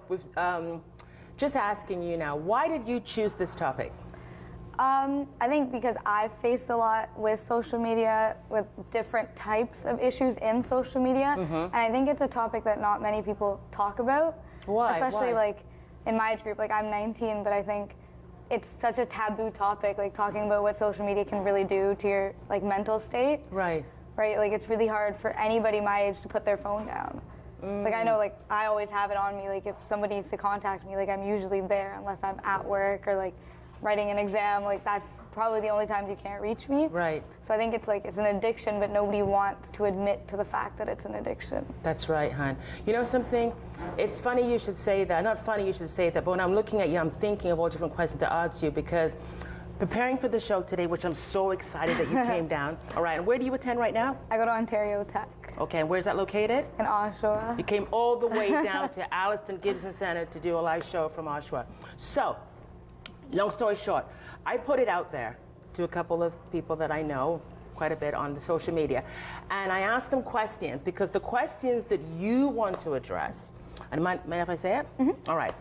with just asking you now, why did you choose this topic? I think because I've faced a lot with social media, with different types of issues in social media, and I think it's a topic that not many people talk about. Why? Especially Why? like in my age group, like I'm 19, but I think it's such a taboo topic, like talking about what social media can really do to your like mental state. Right. Right, like it's really hard for anybody my age to put their phone down. Like I know, like I always have it on me. Like if somebody needs to contact me, like I'm usually there unless I'm at work or like writing an exam. Like that's probably the only times you can't reach me. Right. So I think it's like it's an addiction, but nobody wants to admit to the fact that it's an addiction. That's right, hon. You know something? It's funny you should say that. Not funny you should say that, but when I'm looking at you, I'm thinking of all different questions to ask you because preparing for the show today, which I'm so excited that you came down. All right, and where do you attend right now? I go to Ontario Tech. Okay, and where's that located? In Oshawa. You came all the way down to Alliston Gibson Center to do a live show from Oshawa. So, long story short, I put it out there to a couple of people that I know quite a bit on the social media, and I asked them questions because the questions that you want to address, and mind if I say it? All right.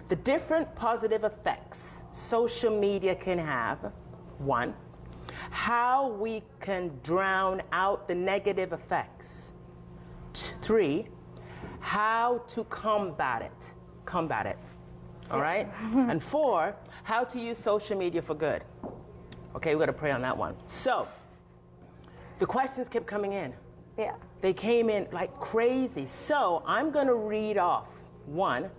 The different positive effects social media can have, one, how we can drown out the negative effects, three, how to combat it, all right? And four, how to use social media for good. Okay, we got to pray on that one. So, the questions kept coming in. Yeah. They came in like crazy. So, I'm going to read off one,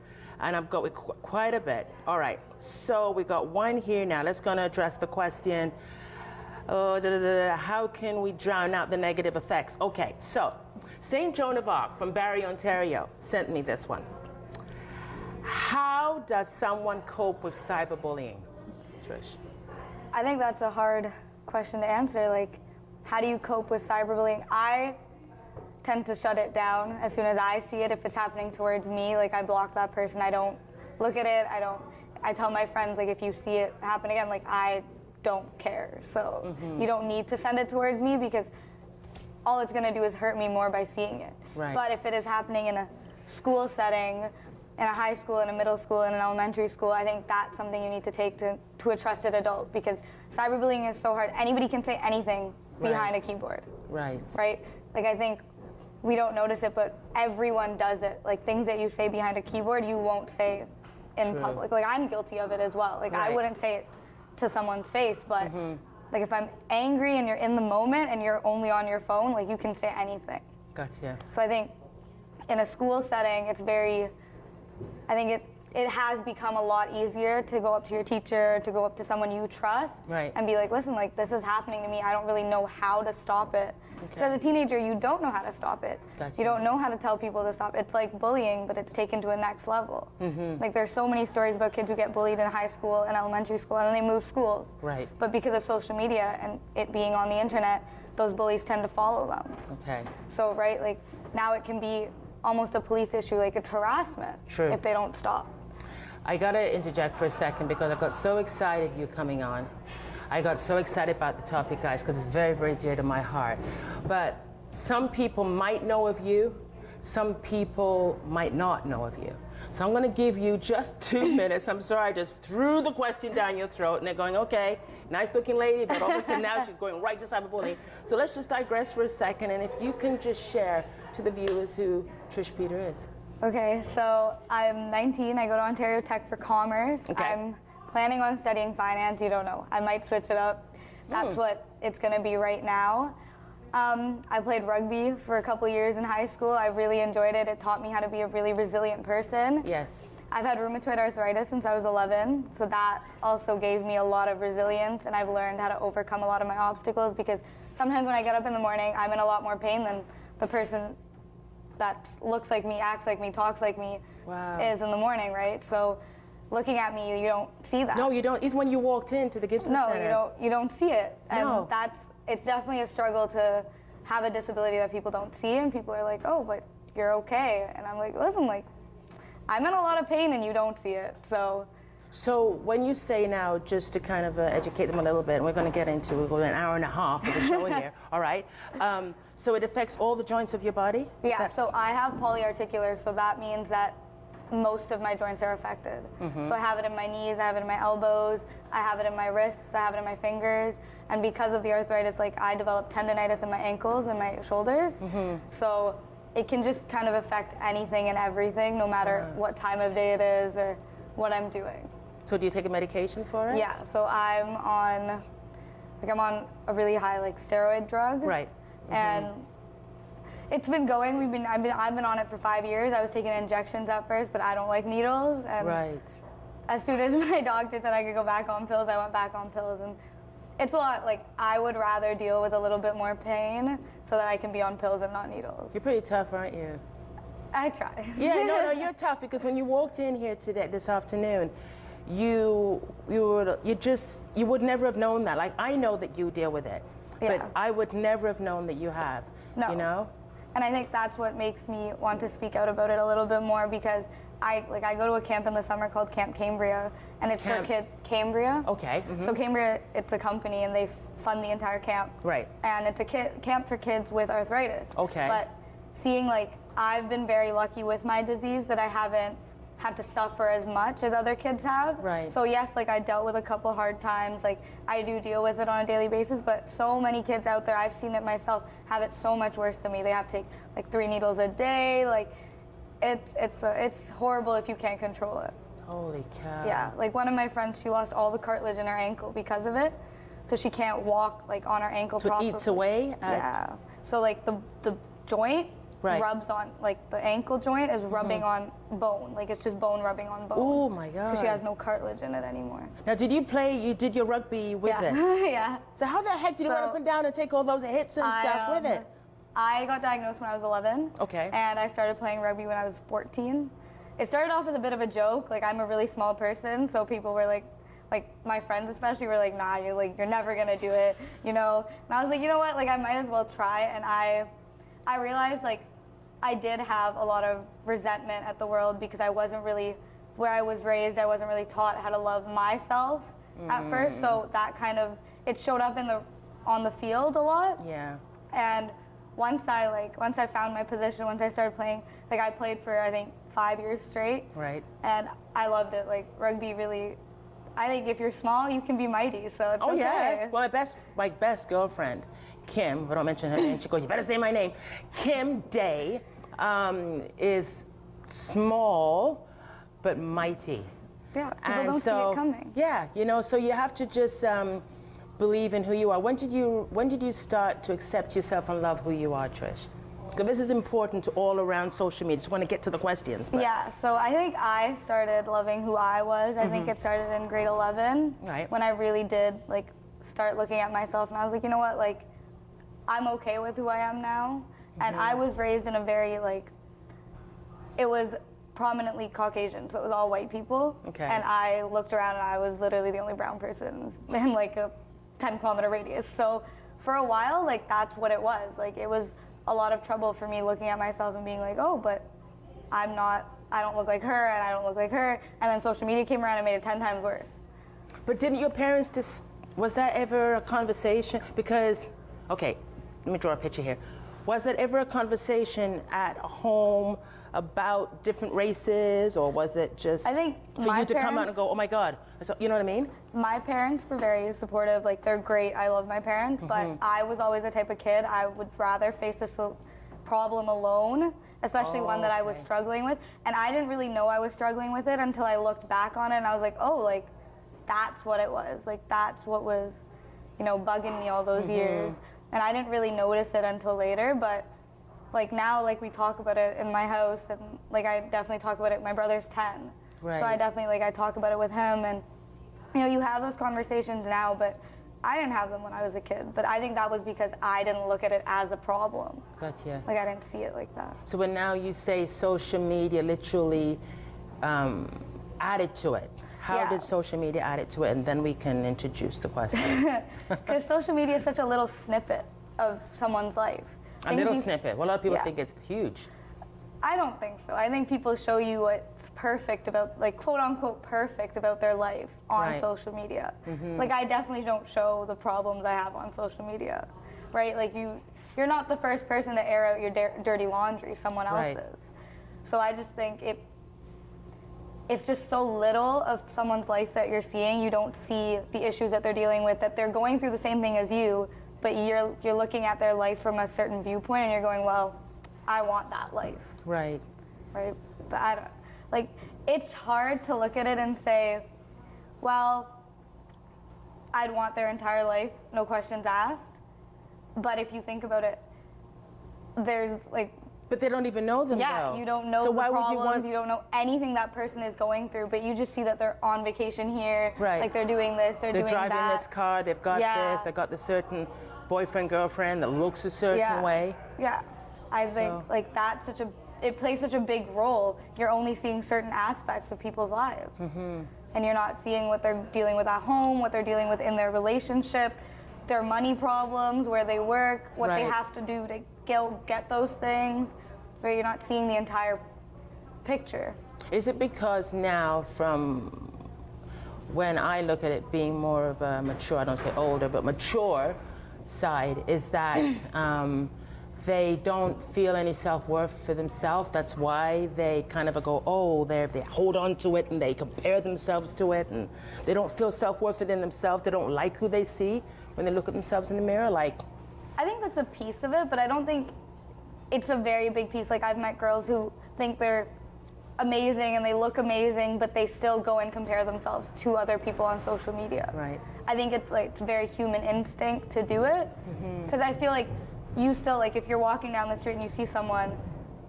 and I've got quite a bit. All right, so we got one here now. Let's going to address the question, how can we drown out the negative effects? Okay, so St. Joan of Arc from Barrie, Ontario sent me this one. How does someone cope with cyberbullying? Trish. I think that's a hard question to answer. Like, how do you cope with cyberbullying? I tend to shut it down as soon as I see it. If it's happening towards me, like I block that person. I don't look at it. I tell my friends, like, if you see it happen again, like I don't care. So you don't need to send it towards me because all it's gonna do is hurt me more by seeing it. Right. But if it is happening in a school setting, in a high school, in a middle school, in an elementary school, I think that's something you need to take to a trusted adult because cyberbullying is so hard. Anybody can say anything behind a keyboard. Right. Right? Like I think we don't notice it, but everyone does it. Like things that you say behind a keyboard, you won't say in public. Like I'm guilty of it as well. Like I wouldn't say it to someone's face, but like if I'm angry and you're in the moment and you're only on your phone, like you can say anything. Gotcha. So I think in a school setting, I think it has become a lot easier to go up to your teacher, to go up to someone you trust, and be like, listen, like this is happening to me. I don't really know how to stop it. Because as a teenager, you don't know how to stop it. Gotcha. You don't know how to tell people to stop. It's like bullying, but it's taken to a next level. Like there's so many stories about kids who get bullied in high school and elementary school, and then they move schools. Right. But because of social media and it being on the internet, those bullies tend to follow them. Okay. So like now it can be almost a police issue, like it's harassment if they don't stop. I gotta interject for a second because I got so excited you coming on. I got so excited about the topic, guys, because it's very, very dear to my heart. But some people might know of you, some people might not know of you. So I'm gonna give you just 2 minutes. I'm sorry, I just threw the question down your throat and they're going, okay, nice looking lady, but all of a sudden now she's going right to cyberbullying. So let's just digress for a second, and if you can just share to the viewers who Trish Peter is. Okay, so I'm 19, I go to Ontario Tech for Commerce. Okay. I'm planning on studying finance, you don't know. I might switch it up. That's what it's gonna be right now. I played rugby for a couple years in high school. I really enjoyed it. It taught me how to be a really resilient person. Yes. I've had rheumatoid arthritis since I was 11, so that also gave me a lot of resilience, and I've learned how to overcome a lot of my obstacles because sometimes when I get up in the morning, I'm in a lot more pain than the person that looks like me, acts like me, talks like me is in the morning, right? So looking at me, you don't see that. No, you don't. Even when you walked into the Gibson Center. No, you don't see it. And No. it's definitely a struggle to have a disability that people don't see, and people are like, oh, but you're okay. And I'm like, listen, like, I'm in a lot of pain and you don't see it, so. So when you say now, just to kind of educate them a little bit, and we're going to get into, we're going an hour and a half of the show here, all right? So it affects all the joints of your body? Yeah, so I have polyarticular, so that means that most of my joints are affected. So I have it in my knees, I have it in my elbows, I have it in my wrists, I have it in my fingers. And because of the arthritis, like I developed tendonitis in my ankles and my shoulders. So it can just kind of affect anything and everything, no matter what time of day it is or what I'm doing. So do you take a medication for it? Yeah, so I'm on a really high like steroid drug. Right. And it's been going. I've been on it for 5 years. I was taking injections at first, but I don't like needles. And Right. as soon as my doctor said I could go back on pills, I went back on pills. And it's a lot, like, I would rather deal with a little bit more pain so that I can be on pills and not needles. You're pretty tough, aren't you? I try. Yeah, no, you're tough, because when you walked in here this afternoon, you would never have known that. Like, I know that you deal with it, Yeah. but I would never have known that you have. No. You know? And I think that's what makes me want to speak out about it a little bit more, because I go to a camp in the summer called Camp Cambria, and it's for kids. Cambria. Okay. So Cambria, it's a company, and they fund the entire camp. Right. And it's a camp for kids with arthritis. Okay. But seeing, like, I've been very lucky with my disease that I haven't had to suffer as much as other kids have. Right. So yes, like I dealt with a couple hard times, like I do deal with it on a daily basis, but so many kids out there, I've seen it myself, have it so much worse than me. They have to take like 3 needles a day. Like it's horrible if you can't control it. Holy cow. Yeah, like one of my friends, she lost all the cartilage in her ankle because of it. So she can't walk like on her ankle So it properly. eats away? Yeah. So like the joint rubs on, like the ankle joint is rubbing on bone. Like it's just bone rubbing on bone. Oh my God. Because she has no cartilage in it anymore. Now, you did your rugby with this? Yeah. So how the heck did you run up and down and take all those hits and stuff with it? I got diagnosed when I was 11. Okay. And I started playing rugby when I was 14. It started off as a bit of a joke. Like I'm a really small person, so people were like my friends especially were like, nah, you're never gonna do it, you know? And I was like, you know what? Like I might as well try. And I realized like I did have a lot of resentment at the world because I wasn't really, where I was raised, I wasn't really taught how to love myself at first. So that kind of, it showed up on the field a lot. Yeah. And once I found my position, once I started playing, like I played for I think 5 years straight. Right. And I loved it. Like rugby really, I think if you're small, you can be mighty. So it's okay. Yeah. Well, my best girlfriend, Kim, I don't mention her name, she goes, you better say my name. Kim Day is small but mighty. Yeah, people don't see it coming. Yeah, you know, so you have to just believe in who you are. When did you start to accept yourself and love who you are, Trish? Because this is important to all around social media. Just want to get to the questions. But. Yeah, so I think I started loving who I was. I think it started in grade 11. Right. When I really did like start looking at myself, and I was like, you know what, like I'm okay with who I am now. And I was raised in a very like, it was prominently Caucasian, so it was all white people. Okay. And I looked around and I was literally the only brown person in like a 10-kilometer radius. So for a while, like that's what it was. Like it was a lot of trouble for me looking at myself and being like, oh, but I don't look like her and I don't look like her. And then social media came around and made it 10 times worse. But didn't your parents was that ever a conversation? Because, okay, let me draw a picture here. Was that ever a conversation at home about different races, or was it just I think for you to come out and go, oh my God, so, you know what I mean? My parents were very supportive, like they're great, I love my parents, but I was always the type of kid, I would rather face a problem alone, especially one that I was struggling with, and I didn't really know I was struggling with it until I looked back on it and I was like, oh, like that's what it was, like that's what was, you know, bugging me all those years. And I didn't really notice it until later, but like now, like we talk about it in my house, and like I definitely talk about it. My brother's 10, right. So I definitely I talk about it with him, and you know, you have those conversations now, but I didn't have them when I was a kid. But I think that was because I didn't look at it as a problem. Gotcha. Like I didn't see it like that. So when now you say social media literally added to it. How did social media add it to it? And then we can introduce the question. Because social media is such a little snippet of someone's life. A little snippet. Well, a lot of people think it's huge. I don't think so. I think people show you what's perfect about, like, quote unquote perfect about their life on social media. Like, I definitely don't show the problems I have on social media, right? Like, you're not the first person to air out your dirty laundry, someone else is. So I just think it's just so little of someone's life that you're seeing. You don't see the issues that they're dealing with, that they're going through the same thing as you, but you're looking at their life from a certain viewpoint, and you're going, well, I want that life. Right. Right? But I don't, like, it's hard to look at it and say, well, I'd want their entire life, no questions asked. But if you think about it, there's like, but they don't even know them, though. You don't know so the why problems, would you want... you don't know anything that person is going through, but you just see that they're on vacation here, right. like they're doing this, they're doing that. They're driving this car, they've got this, they've got the certain boyfriend, girlfriend that looks a certain way. Yeah, I think like that's it plays such a big role. You're only seeing certain aspects of people's lives. And you're not seeing what they're dealing with at home, what they're dealing with in their relationship, their money problems, where they work, what they have to do to get those things, where you're not seeing the entire picture. Is it because now, from when I look at it being more of a mature, I don't say older, but mature side, is that they don't feel any self-worth for themselves? That's why they kind of go, oh, they hold on to it and they compare themselves to it, and they don't feel self-worth within themselves. They don't like who they see when they look at themselves in the mirror. Like, I think that's a piece of it, but I don't think it's a very big piece. Like, I've met girls who think they're amazing and they look amazing, but they still go and compare themselves to other people on social media. Right. I think it's like, it's a very human instinct to do it, because I feel like you still, like, if you're walking down the street and you see someone,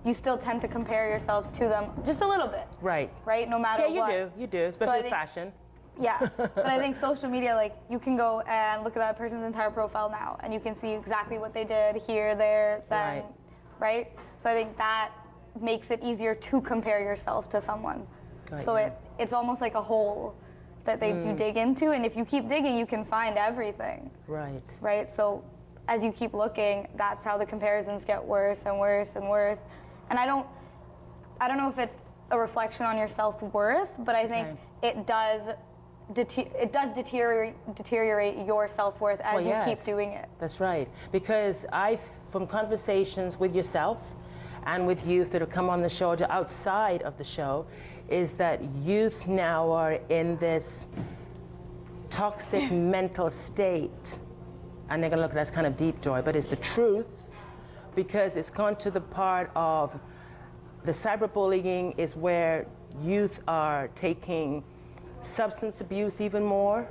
you still tend to compare yourselves to them just a little bit. Right. Right? No matter what. Yeah, you do, especially with fashion. Yeah, but I think social media, like, you can go and look at that person's entire profile now, and you can see exactly what they did here, there, then, right? So I think that makes it easier to compare yourself to someone. So it's almost like a hole that you dig into, and if you keep digging, you can find everything. Right. Right? So as you keep looking, that's how the comparisons get worse and worse and worse. And I don't know if it's a reflection on your self-worth, but I think it does deteriorate your self-worth as you keep doing it. That's right. Because from conversations with yourself and with youth that have come on the show or outside of the show, is that youth now are in this toxic mental state. And they're going to look at that as kind of deep, Joy, but it's the truth, because it's gone to the part of the cyberbullying is where youth are taking substance abuse even more,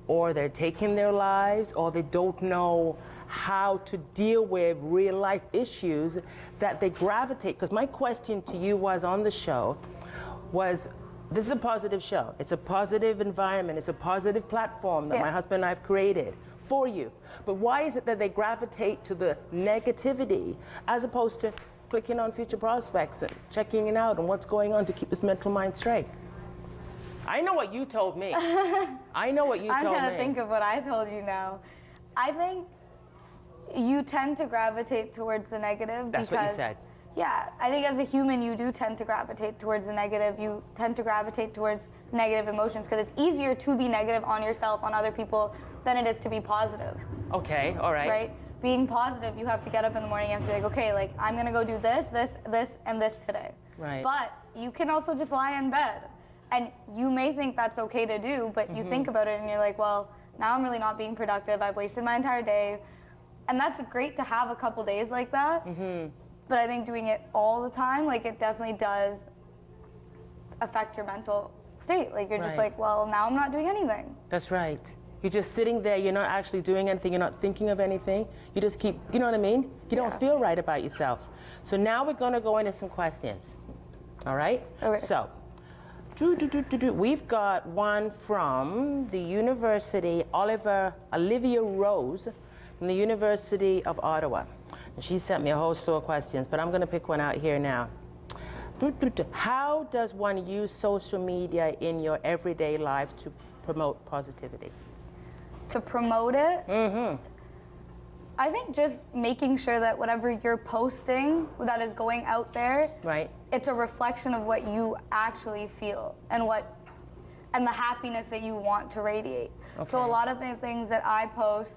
or they're taking their lives, or they don't know how to deal with real life issues that they gravitate. Because my question to you was on the show was, this is a positive show. It's a positive environment. It's a positive platform that my husband and I have created for youth. But why is it that they gravitate to the negativity as opposed to clicking on future prospects and checking it out and what's going on to keep this mental mind straight? I know what you told me. I know what you told me. I'm trying to think of what I told you now. I think you tend to gravitate towards the negative. That's what you said. Yeah, I think as a human, you do tend to gravitate towards the negative. You tend to gravitate towards negative emotions because it's easier to be negative on yourself, on other people, than it is to be positive. Okay, all right. Right? Being positive, you have to get up in the morning and have to be like, okay, like, I'm gonna go do this, this, this, and this today. Right. But you can also just lie in bed. And you may think that's okay to do, but you think about it and you're like, well, now I'm really not being productive. I've wasted my entire day. And that's great to have a couple days like that. But I think doing it all the time, like, it definitely does affect your mental state. Like, you're just like, well, now I'm not doing anything. That's right. You're just sitting there, you're not actually doing anything, you're not thinking of anything. You just keep, you know what I mean? You don't feel right about yourself. So now we're gonna go into some questions. All right? Okay. So, we've got one from the University, Olivia Rose, from the University of Ottawa. And she sent me a whole store of questions, but I'm gonna pick one out here now. How does one use social media in your everyday life to promote positivity? To promote it? I think just making sure that whatever you're posting that is going out there, it's a reflection of what you actually feel and the happiness that you want to radiate. So a lot of the things that I post,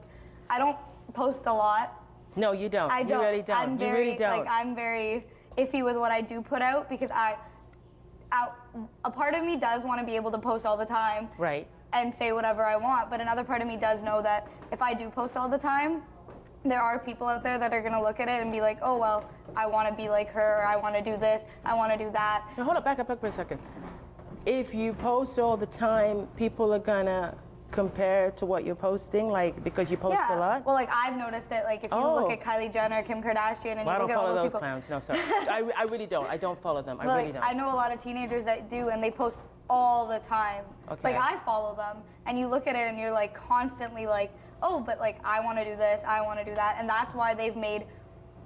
I don't post a lot. No, you don't. You really don't. I'm very iffy with what I do put out because a part of me does want to be able to post all the time. Right. And say whatever I want, but another part of me does know that if I do post all the time, there are people out there that are gonna look at it and be like, oh, well, I wanna be like her, or I wanna do this, I wanna do that. Now hold up, back up for a second. If you post all the time, people are gonna compare to what you're posting, like, because you post a lot? Well, like, I've noticed it, like, if you look at Kylie Jenner, Kim Kardashian, and Well, you look at all I don't follow those those people. clowns, no, sorry. I really don't. I don't follow them. I But, really don't. I know a lot of teenagers that do, and they post all the time. Okay. Like, I follow them, and you look at it and you're like constantly like, oh, but like, I want to do this, I want to do that. And that's why they've made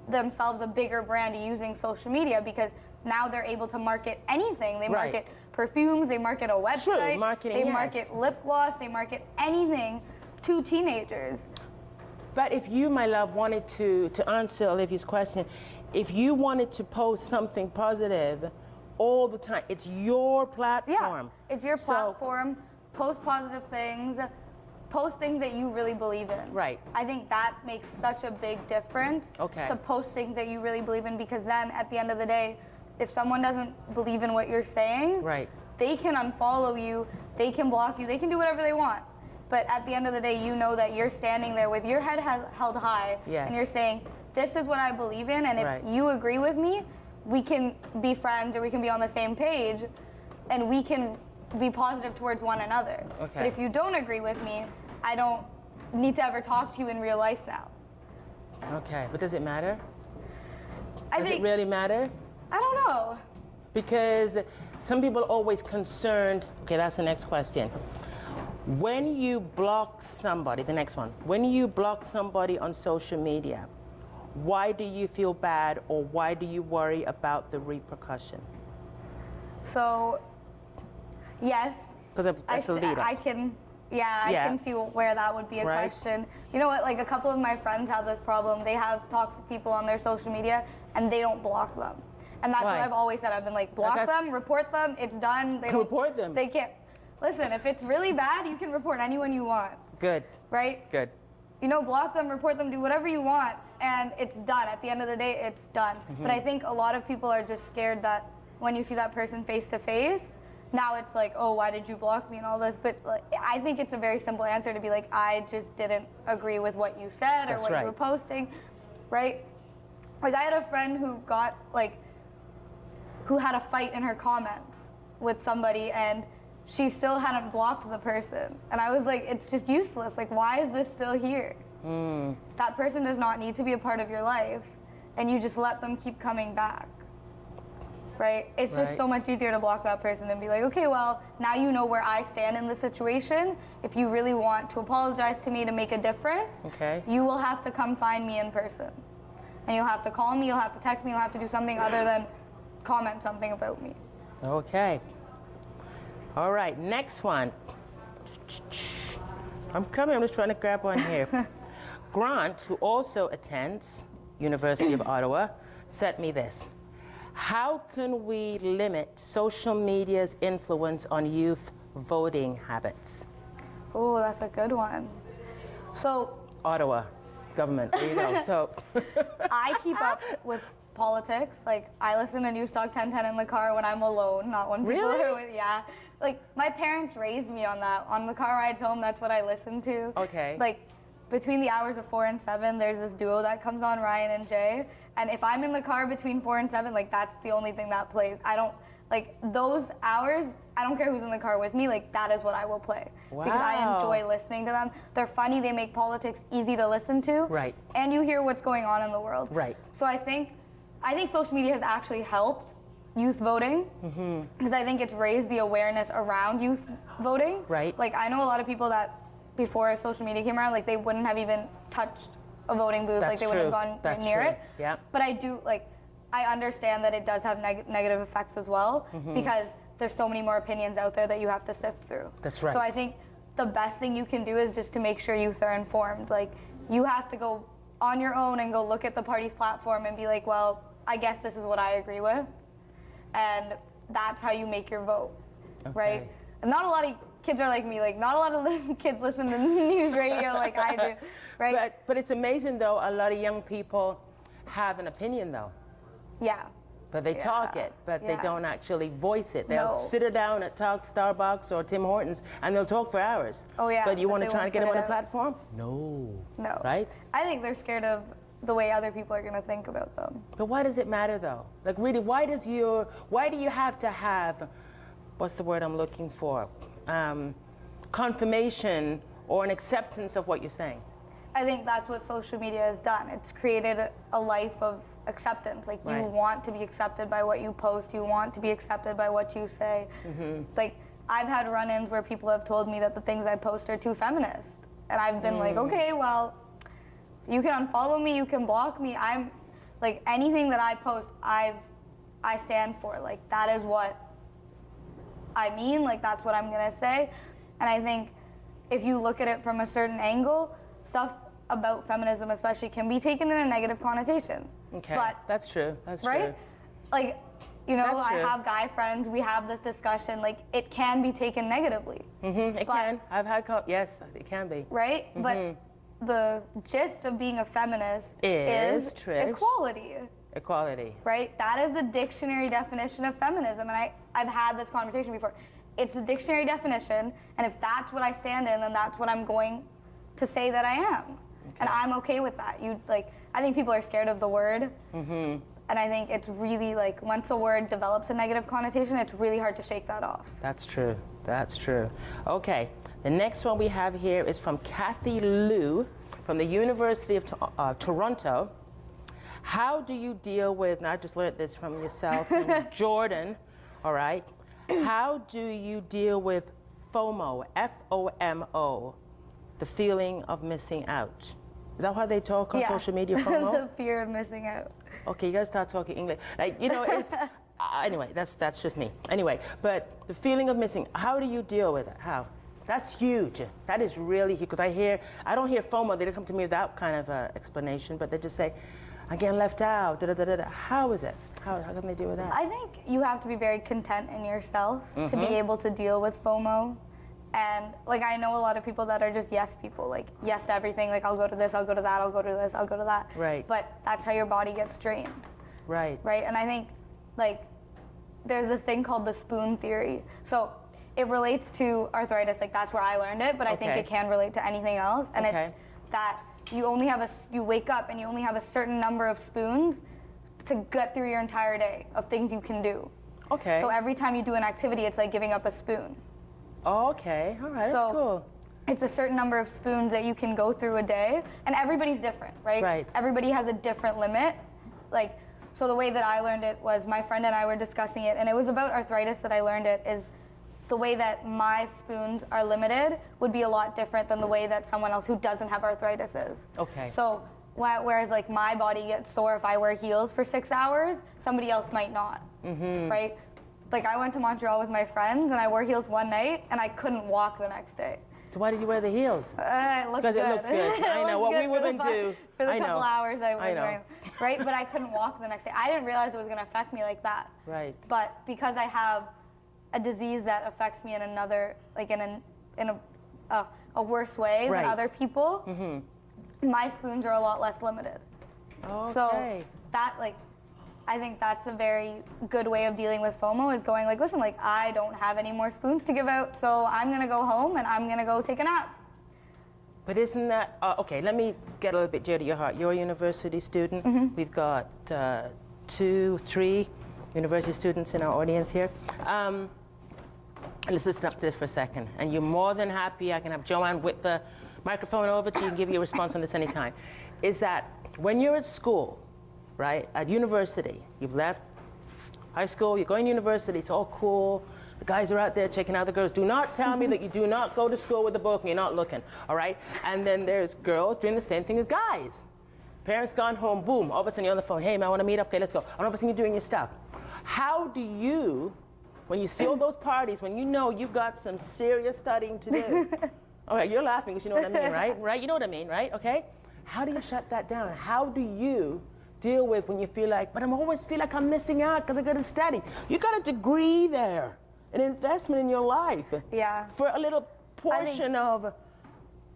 themselves a bigger brand using social media, because now they're able to market anything. They market perfumes, they market a website, True, marketing, they yes. market lip gloss, they market anything to teenagers. But if you, my love, wanted to answer Olivia's question, if you wanted to post something positive all the time, it's your platform. Yeah, it's your platform. Post positive things. Post things that you really believe in. Right. I think that makes such a big difference. Okay. To post things that you really believe in, because then at the end of the day, if someone doesn't believe in what you're saying, Right. they can unfollow you, they can block you, they can do whatever they want. But at the end of the day, you know that you're standing there with your head held high, Yes. and you're saying, this is what I believe in, and if Right. you agree with me, we can be friends, or we can be on the same page, and we can be positive towards one another. Okay. But if you don't agree with me, I don't need to ever talk to you in real life now. Okay, but does it matter? I Does think, it really matter? I don't know. Because some people are always concerned. Okay, that's the next question. When you block somebody, the next one, when you block somebody on social media, why do you feel bad, or why do you worry about the repercussion? So, yes. Because that's a leader. I can see where that would be a Right. question. You know what, like a couple of my friends have this problem. They have toxic people on their social media and they don't block them. And that's Why? what I've always said. I've been like, block them, report them, it's done. They don't Report them. They can't. Listen, if it's really bad, you can report anyone you want, Good, right? good. You know, block them, report them, do whatever you want, and it's done. At the end of the day, it's done. Mm-hmm. But I think a lot of people are just scared that when you see that person face to face, now it's like, oh, why did you block me and all this? But like, I think it's a very simple answer to be like, I just didn't agree with what you said or That's what right. you were posting, right? Like, I had a friend who had a fight in her comments with somebody, and she still hadn't blocked the person. And I was like, it's just useless. Like, why is this still here? That person does not need to be a part of your life, and you just let them keep coming back. Right? It's just Right. so much easier to block that person and be like, okay, well, now you know where I stand in the situation. If you really want to apologize to me to make a difference, Okay. you will have to come find me in person. And you'll have to call me, you'll have to text me, you'll have to do something other than comment something about me. Okay. All right, next one. I'm coming, I'm just trying to grab one here. Grant, who also attends University of Ottawa, sent me this. How can we limit social media's influence on youth voting habits? Oh, that's a good one. So Ottawa government, there you go. So, I keep up with politics. Like, I listen to News Talk 1010 in the car when I'm alone, not when people Really? are with. Yeah. Like, my parents raised me on that. On the car rides home, that's what I listen to. Okay. Like, between the hours of 4 and 7, there's this duo that comes on, Ryan and Jay. And if I'm in the car between 4 and 7, like, that's the only thing that plays. I don't, like, those hours, I don't care who's in the car with me, like, that is what I will play. Because I Wow. enjoy listening to them. They're funny, they make politics easy to listen to. Right. And you hear what's going on in the world. Right. So I think social media has actually helped youth voting, because I think it's raised the awareness around youth voting. Right. Like, I know a lot of people that before social media came around, like, they wouldn't have even touched a voting booth, like, That's they wouldn't have true. gone That's near true. it. Yeah. But I do, like, I understand that it does have negative effects as well, because there's so many more opinions out there that you have to sift through. That's right. So I think the best thing you can do is just to make sure youth are informed. Like, you have to go on your own and go look at the party's platform and be like, well, I guess this is what I agree with. And that's how you make your vote, right? And not a lot of kids are like me. Like, not a lot of kids listen to news radio like I do, right? But it's amazing, though, a lot of young people have an opinion, though. Yeah. But they talk it, but they Yeah. don't actually voice it. They'll No. sit her down at Starbucks or Tim Hortons, and they'll talk for hours. Oh, yeah, But you but want to they try to won't get them put on it a out. platform? No. No. Right? I think they're scared of the way other people are going to think about them. But why does it matter though? Like really, why do you have to have, what's the word I'm looking for? Confirmation or an acceptance of what you're saying? I think that's what social media has done. It's created a life of acceptance. Like you Right. want to be accepted by what you post. You want to be accepted by what you say. Like I've had run-ins where people have told me that the things I post are too feminist. And I've been like, okay, well, you can unfollow me, you can block me. I'm like anything that I post, I stand for. Like that is what I mean, like that's what I'm gonna say. And I think if you look at it from a certain angle, stuff about feminism especially can be taken in a negative connotation. Okay, But, that's true. That's right? true. Like, you know, That's I true. have guy friends, we have this discussion, like it can be taken negatively. It But- can. I've had yes, it can be. Right? But the gist of being a feminist Is, Trish? equality. Equality. Right? That is the dictionary definition of feminism. And I've had this conversation before. It's the dictionary definition, and if that's what I stand in, then that's what I'm going to say that I am. And I'm okay with that. I think people are scared of the word. And I think it's really like, once a word develops a negative connotation, it's really hard to shake that off. That's true. That's true. Okay, the next one we have here is from Kathy Liu from the University of Toronto. How do you deal with, and I just learned this from yourself and Jordan, all right? How do you deal with FOMO, F-O-M-O, the feeling of missing out? Is that how they talk on social media, FOMO? The fear of missing out. Okay, you gotta start talking English. Like, you know, it's, anyway, that's just me. Anyway, but the feeling of missing, how do you deal with it? How? That's huge. That is really huge, because I don't hear FOMO, they don't come to me without kind of explanation, but they just say, I'm getting left out, da-da-da-da-da. How is it? How can they deal with that? I think you have to be very content in yourself to be able to deal with FOMO. And like I know a lot of people that are just yes people, like yes to everything, like I'll go to this, I'll go to that, I'll go to this, I'll go to that. Right. But that's how your body gets drained. Right. Right? And I think like there's this thing called the spoon theory. So it relates to arthritis, like that's where I learned it, but I think Okay. it can relate to anything else. And Okay. it's that you wake up and you only have a certain number of spoons to get through your entire day of things you can do. Okay. So every time you do an activity, it's like giving up a spoon. Okay, all right, So that's cool. it's a certain number of spoons that you can go through a day, and everybody's different, right? Right. Everybody has a different limit. Like, so the way that I learned it was my friend and I were discussing it, and it was about arthritis that I learned it, is the way that my spoons are limited would be a lot different than the way that someone else who doesn't have arthritis is. Okay. So whereas like my body gets sore if I wear heels for 6 hours, somebody else might not, right? Like I went to Montreal with my friends and I wore heels one night and I couldn't walk the next day. So why did you wear the heels? It looked Because good. it looks good. I know, looked what good we for the women do. For the I couple know. hours I was I know. wearing, right? But I couldn't walk the next day. I didn't realize it was gonna affect me like that. Right. But because I have a disease that affects me in another, like in a worse way Right. than other people, my spoons are a lot less limited. Okay. So that like, I think that's a very good way of dealing with FOMO is going like, listen, like I don't have any more spoons to give out, so I'm gonna go home and I'm gonna go take a nap. But isn't that, okay, let me get a little bit dear to your heart. You're a university student. We've got 2, 3 university students in our audience here. And let's listen up to this for a second. And you're more than happy, I can have Joanne whip the microphone over to you and give you a response on this anytime. Is that when you're at school, right, at university, you've left high school, you're going to university, it's all cool. The guys are out there checking out the girls. Do not tell me that you do not go to school with a book and you're not looking, all right? And then there's girls doing the same thing as guys. Parents gone home, boom, all of a sudden you're on the phone, hey man, I want to meet up, okay, let's go. And all of a sudden you're doing your stuff. How do you, when you see all those parties, when you know you've got some serious studying to do, okay, you're laughing because you know what I mean, right? Right, you know what I mean, right? Okay? How do you shut that down? How do you deal with when you feel like, but I always feel like I'm missing out because I got to study? You got a degree there, an investment in your life. Yeah. For a little portion of,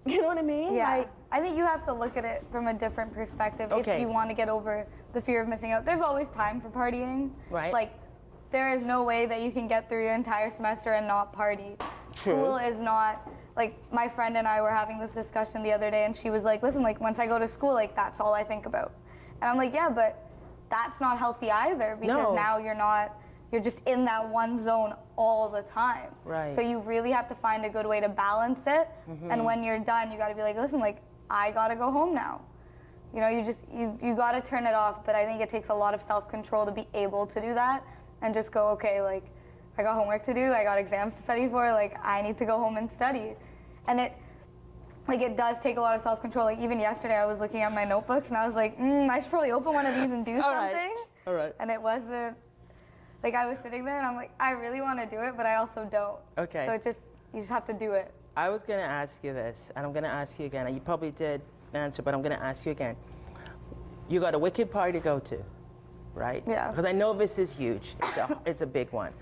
you know what I mean? Yeah. Like, I think you have to look at it from a different perspective if Okay. you want to get over the fear of missing out. There's always time for partying. Right. Like, there is no way that you can get through your entire semester and not party. True. School is not, like, my friend and I were having this discussion the other day, and she was like, listen, like, once I go to school, like, that's all I think about. And I'm like, yeah, but that's not healthy either, because No. now you're just in that one zone all the time. Right. So you really have to find a good way to balance it. And when you're done, you got to be like, listen, like, I got to go home now. You know, you got to turn it off. But I think it takes a lot of self-control to be able to do that and just go, okay, like, I got homework to do, I got exams to study for, like, I need to go home and study. And it does take a lot of self-control. Like, even yesterday, I was looking at my notebooks and I was like, I should probably open one of these and do something. All right. And it wasn't, like, I was sitting there and I'm like, I really want to do it, but I also don't. Okay. So you just have to do it. I was going to ask you this, and I'm going to ask you again. And you probably did answer, but I'm going to ask you again. You got a wicked party to go to, right? Yeah. Because I know this is huge. It's a big one.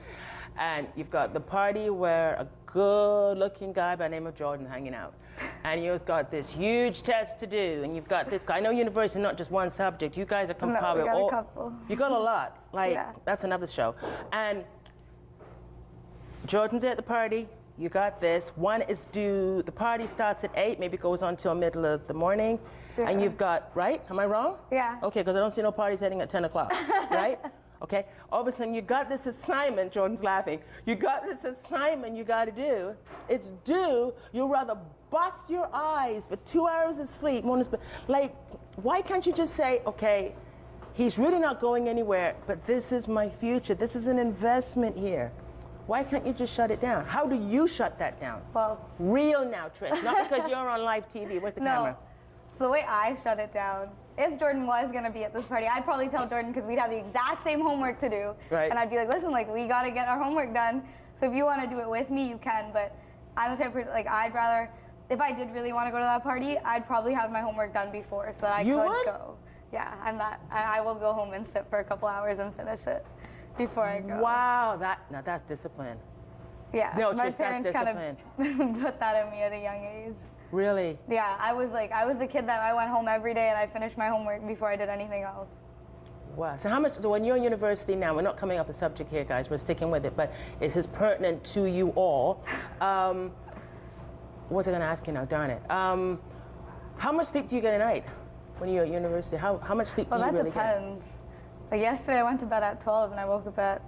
And you've got the party where a good-looking guy by the name of Jordan hanging out. And you've got this huge test to do, and you've got this guy. I know university is not just one subject. You guys are No, we compiling got all. a couple. You got a lot. Like, Yeah. that's another show. And Jordan's at the party. You got this. One is due. The party starts at 8, maybe goes on till middle of the morning. Yeah. And you've got, right? Am I wrong? Yeah. Okay, because I don't see no parties heading at 10 o'clock, right? Okay. All of a sudden, you got this assignment. Jordan's laughing. You got this assignment you got to do. It's due. You'd rather bust your eyes for 2 hours of sleep. Like, why can't you just say, okay, he's really not going anywhere, but this is my future. This is an investment here. Why can't you just shut it down? How do you shut that down? Well, Real now, Trish. Not because you're on live TV. Where's the camera? no. So the way I shut it down, if Jordan was going to be at this party, I'd probably tell Jordan because we'd have the exact same homework to do. Right. And I'd be like, listen, like, we got to get our homework done. So if you want to do it with me, you can. But I'm the type of person, like, I'd rather, if I did really want to go to that party, I'd probably have my homework done before so that I You could would? go. Yeah, I'm that. I will go home and sit for a couple hours and finish it before I go. Wow, now that's discipline. Yeah, No, my Trish, that's parents kind of put that in me at a young age. Really? Yeah, I was the kid that I went home every day and I finished my homework before I did anything else. Wow. So how much, so when you're in university now, we're not coming off the subject here, guys, we're sticking with it, but it's as pertinent to you all. What was I going to ask you now? Darn it. How much sleep do you get a night when you're at university? How much sleep do you really get? Well, that depends. Like yesterday I went to bed at 12 and I woke up at,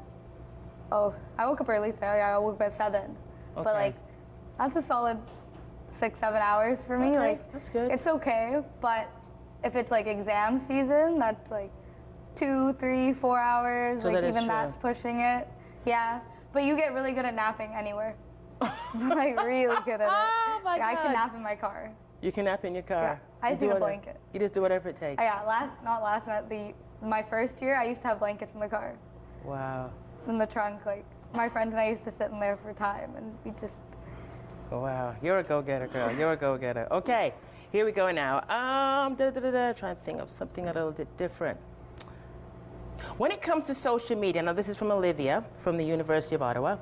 I woke up early today. I woke up at 7. But Okay. like, that's a solid 6-7 hours for me. Okay, Like, that's good. It's okay, but if it's like exam season, that's like 2, 3, 4 hours. So like that is even true. that's pushing it. Yeah, but you get really good at napping anywhere. Like really good at it. Oh my Like, I can God. nap in my car. You can nap in your car. Yeah, I You just do need a whatever- blanket. You just do whatever it takes. Not last night. My first year, I used to have blankets in the car, Wow. in the trunk. Like my friends and I used to sit in there for time, and we just. Wow, you're a go-getter, girl. You're a go-getter. Okay, here we go now. Trying to think of something a little bit different. When it comes to social media, now this is from Olivia from the University of Ottawa.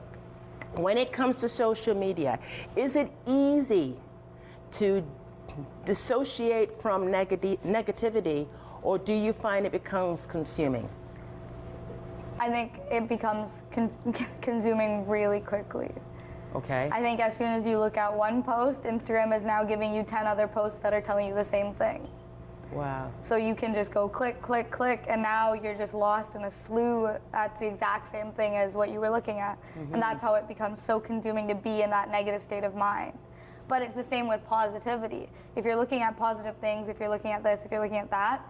When it comes to social media, is it easy to dissociate from negativity, or do you find it becomes consuming? I think it becomes consuming really quickly. Okay. I think as soon as you look at one post, Instagram is now giving you 10 other posts that are telling you the same thing. Wow. So you can just go click, click, click, and now you're just lost in a slew that's the exact same thing as what you were looking at. And that's how it becomes so consuming to be in that negative state of mind. But it's the same with positivity. If you're looking at positive things, if you're looking at this, if you're looking at that,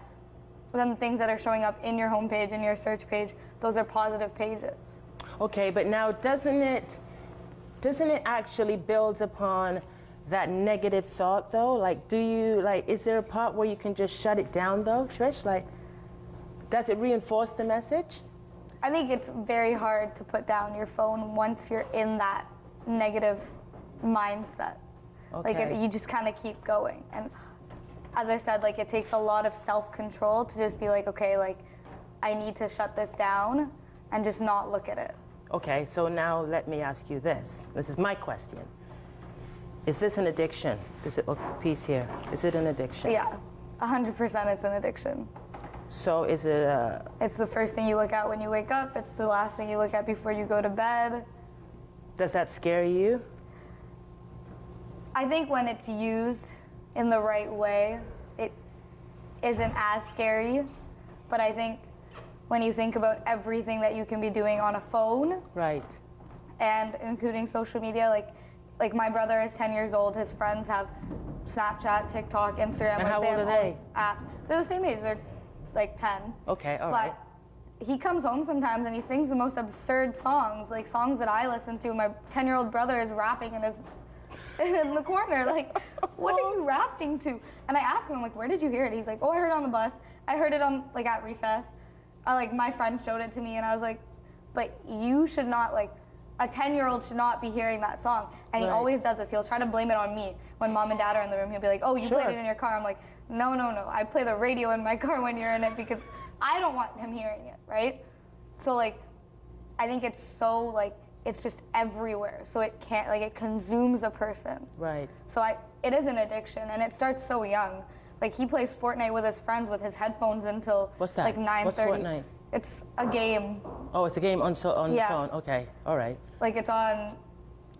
then the things that are showing up in your homepage, in your search page, those are positive pages. Okay, but now doesn't it actually build upon that negative thought though? Like, is there a part where you can just shut it down though, Trish? Like, does it reinforce the message? I think it's very hard to put down your phone once you're in that negative mindset. Okay. Like, you just kind of keep going. And as I said, like, it takes a lot of self-control to just be like, okay, like, I need to shut this down and just not look at it. Okay, so now let me ask you this. This is my question. Is this an addiction? Is it a piece here? Is it an addiction? Yeah, 100% it's an addiction. So is it a... It's the first thing you look at when you wake up. It's the last thing you look at before you go to bed. Does that scare you? I think when it's used in the right way, it isn't as scary. But I think when you think about everything that you can be doing on a phone, Right. and including social media, like my brother is 10 years old. His friends have Snapchat, TikTok, Instagram. And how old are they? They're the same age. They're like 10. Okay, all right. But he comes home sometimes and he sings the most absurd songs, like songs that I listen to. My 10-year-old brother is rapping in the corner, like, what are you rapping to? And I asked him, I'm like, where did you hear it? He's like, oh, I heard it on the bus. I heard it on, like, at recess. My friend showed it to me, and I was like, but you should not, like, a 10-year-old should not be hearing that song. And he Right. always does this. He'll try to blame it on me. When mom and dad are in the room, he'll be like, oh, you Sure. played it in your car. I'm like, no. I play the radio in my car when you're in it because I don't want him hearing it, right? So, like, I think it's so, like, it's just everywhere. So it can't, like, it consumes a person. Right. So it is an addiction, and it starts so young. Like, he plays Fortnite with his friends with his headphones until What's that? like 9:30. What's Fortnite? It's a game. Oh, it's a game on the Yeah. phone. Okay, all right. Like it's on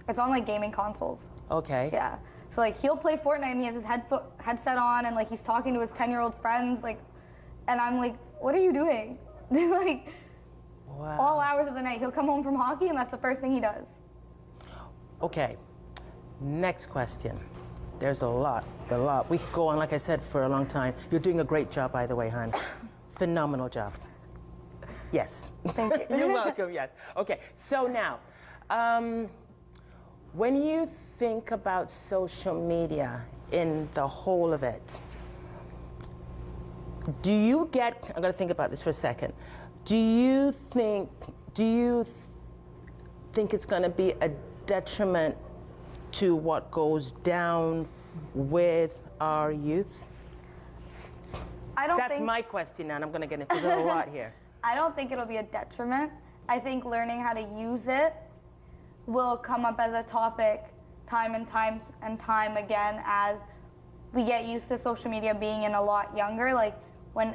like gaming consoles. Okay. Yeah. So like he'll play Fortnite and he has his headset on and like he's talking to his 10-year-old friends like, and I'm like, what are you doing? Like Wow. all hours of the night. He'll come home from hockey and that's the first thing he does. Okay, next question. There's a lot. We could go on, like I said, for a long time. You're doing a great job, by the way, hon. Phenomenal job. Yes. Thank you. You're welcome, yes. Okay, so now, when you think about social media in the whole of it, do you get, I'm going to think about this for a second. Do you think it's going to be a detriment to what goes down with our youth? I don't That's think my question now, and I'm going to get into there's a lot here. I don't think it'll be a detriment. I think learning how to use it will come up as a topic time and time again as we get used to social media being in a lot younger. Like when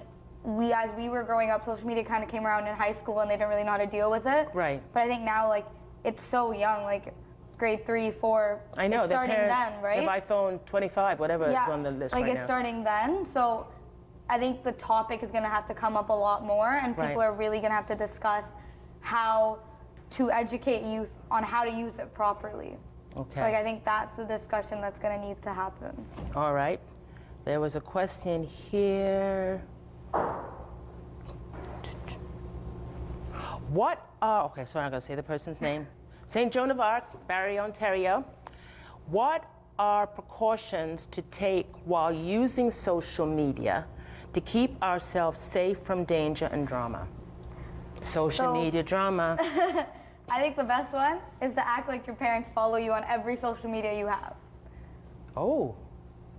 as we were growing up, social media kind of came around in high school and they didn't really know how to deal with it. Right. But I think now like it's so young, like grade 3, 4. I know, it's their starting parents then, right? have iPhone 25, whatever is on the list like right it's now. starting then. So I think the topic is going to have to come up a lot more, and people Right. are really going to have to discuss how to educate youth on how to use it properly. Okay. Like I think that's the discussion that's going to need to happen. All right. There was a question here. Okay, so I'm going to say the person's name. St. Joan of Arc, Barrie, Ontario. What are precautions to take while using social media to keep ourselves safe from danger and drama? Social media drama. I think the best one is to act like your parents follow you on every social media you have. Oh.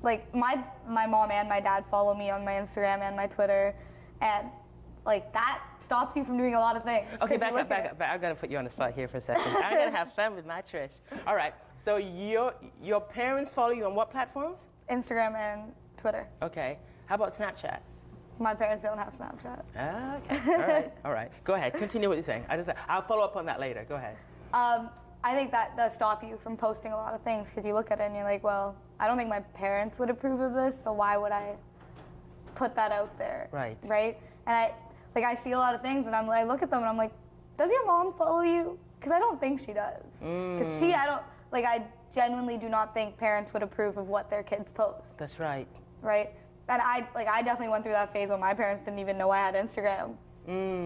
Like my mom and my dad follow me on my Instagram and my Twitter, and like that stops you from doing a lot of things. Okay, 'Cause you look back at up. I'm going to put you on the spot here for a second. I'm going to have fun with my Trish. All right. So your parents follow you on what platforms? Instagram and Twitter. Okay. How about Snapchat? My parents don't have Snapchat. Okay. All right. Go ahead. Continue what you're saying. I'll follow up on that later. Go ahead. I think that does stop you from posting a lot of things because you look at it and you're like, well, I don't think my parents would approve of this, so why would I put that out there? Right. Right? And I see a lot of things and I look at them and I'm like, does your mom follow you? Because I don't think she does. Because I genuinely do not think parents would approve of what their kids post. That's right. Right? And I definitely went through that phase when my parents didn't even know I had Instagram.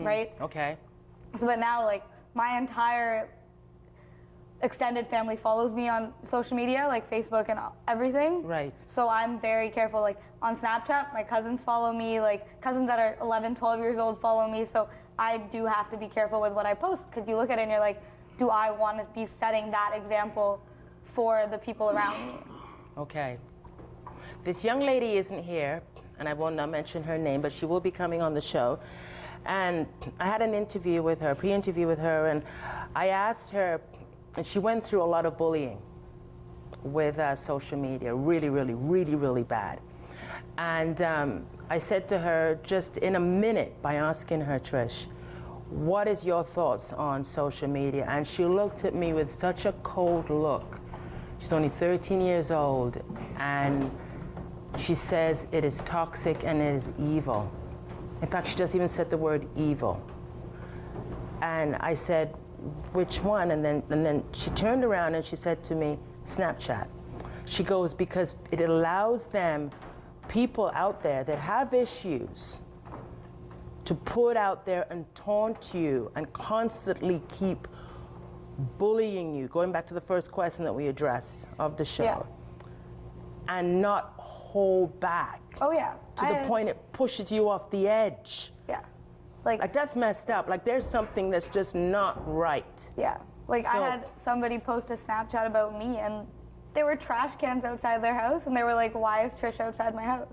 Right? Okay. So, but now, like, my entire extended family follows me on social media, like Facebook and everything. Right. So I'm very careful. Like, on Snapchat, my cousins follow me. Like, cousins that are 11, 12 years old follow me. So I do have to be careful with what I post because you look at it and you're like, do I want to be setting that example for the people around me? Okay. This young lady isn't here, and I will not mention her name, but she will be coming on the show. And I had an interview with her, pre-interview with her, and I asked her, and she went through a lot of bullying. with social media, really, really, really, really bad. And I said to her just in a minute by asking her, Trish, what is your thoughts on social media? And she looked at me with such a cold look. She's only 13 years old, and she says it is toxic and it is evil. In fact, she just even said the word evil. And I said, which one? And then she turned around and she said to me, Snapchat. She goes, because it allows them, people out there that have issues, to put out there and taunt you and constantly keep bullying you, going back to the first question that we addressed of the show, Yeah. and not hold back. Oh yeah. To the point it pushes you off the edge. Yeah. Like that's messed up. Like there's something that's just not right. Yeah. Like I So- had somebody post a Snapchat about me, and there were trash cans outside their house, and they were like, "Why is Trish outside my house?"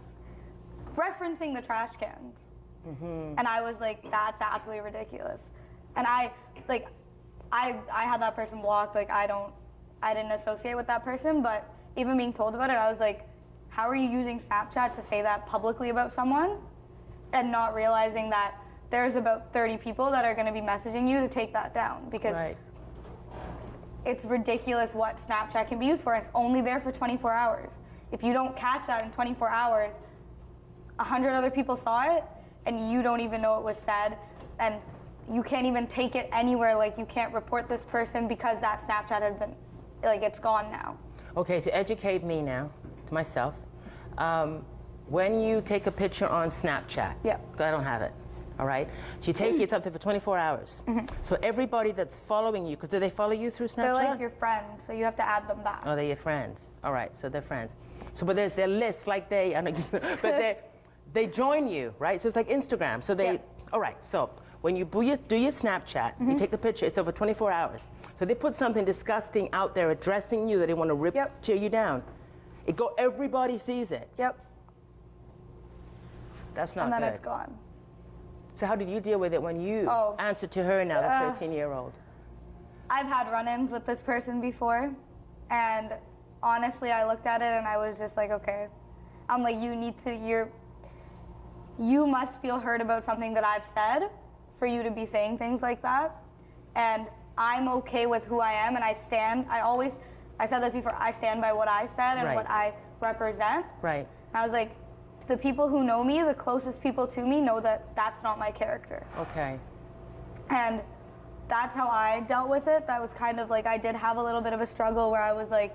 Referencing the trash cans. And I was like, "That's absolutely ridiculous." And I had that person blocked. Like I didn't associate with that person, but even being told about it, I was like, "How are you using Snapchat to say that publicly about someone, and not realizing that there's about 30 people that are going to be messaging you to take that down?" Because Right. it's ridiculous what Snapchat can be used for. It's only there for 24 hours. If you don't catch that in 24 hours, 100 other people saw it, and you don't even know it was said, and you can't even take it anywhere. Like you can't report this person because that Snapchat has been, like it's gone now. Okay, to educate me now, to myself, when you take a picture on Snapchat, Yeah. I don't have it, all right? So you take it's up there for 24 hours. So everybody that's following you, because do they follow you through Snapchat? They're like your friends, so you have to add them back. Oh, they're your friends. All right, so they're friends. So, but there's their lists, like they, I don't, but they join you, right? So it's like Instagram. So they, Yeah. all right. So when you do your Snapchat, you take the picture. It's over 24 hours. So they put something disgusting out there addressing you that they want to rip, Yep. tear you down. Everybody sees it. Yep. That's not And then good. it's gone. So how did you deal with it when you Oh. answered to her now, the 13-year-old? I've had run-ins with this person before, and honestly, I looked at it and I was just like, okay. I'm like, you must feel hurt about something that I've said for you to be saying things like that. And I'm okay with who I am, and I said this before, I stand by what I said and Right. what I represent. Right. And I was like, the people who know me, the closest people to me, know that that's not my character. Okay. And that's how I dealt with it. That was kind of like, I did have a little bit of a struggle where I was like,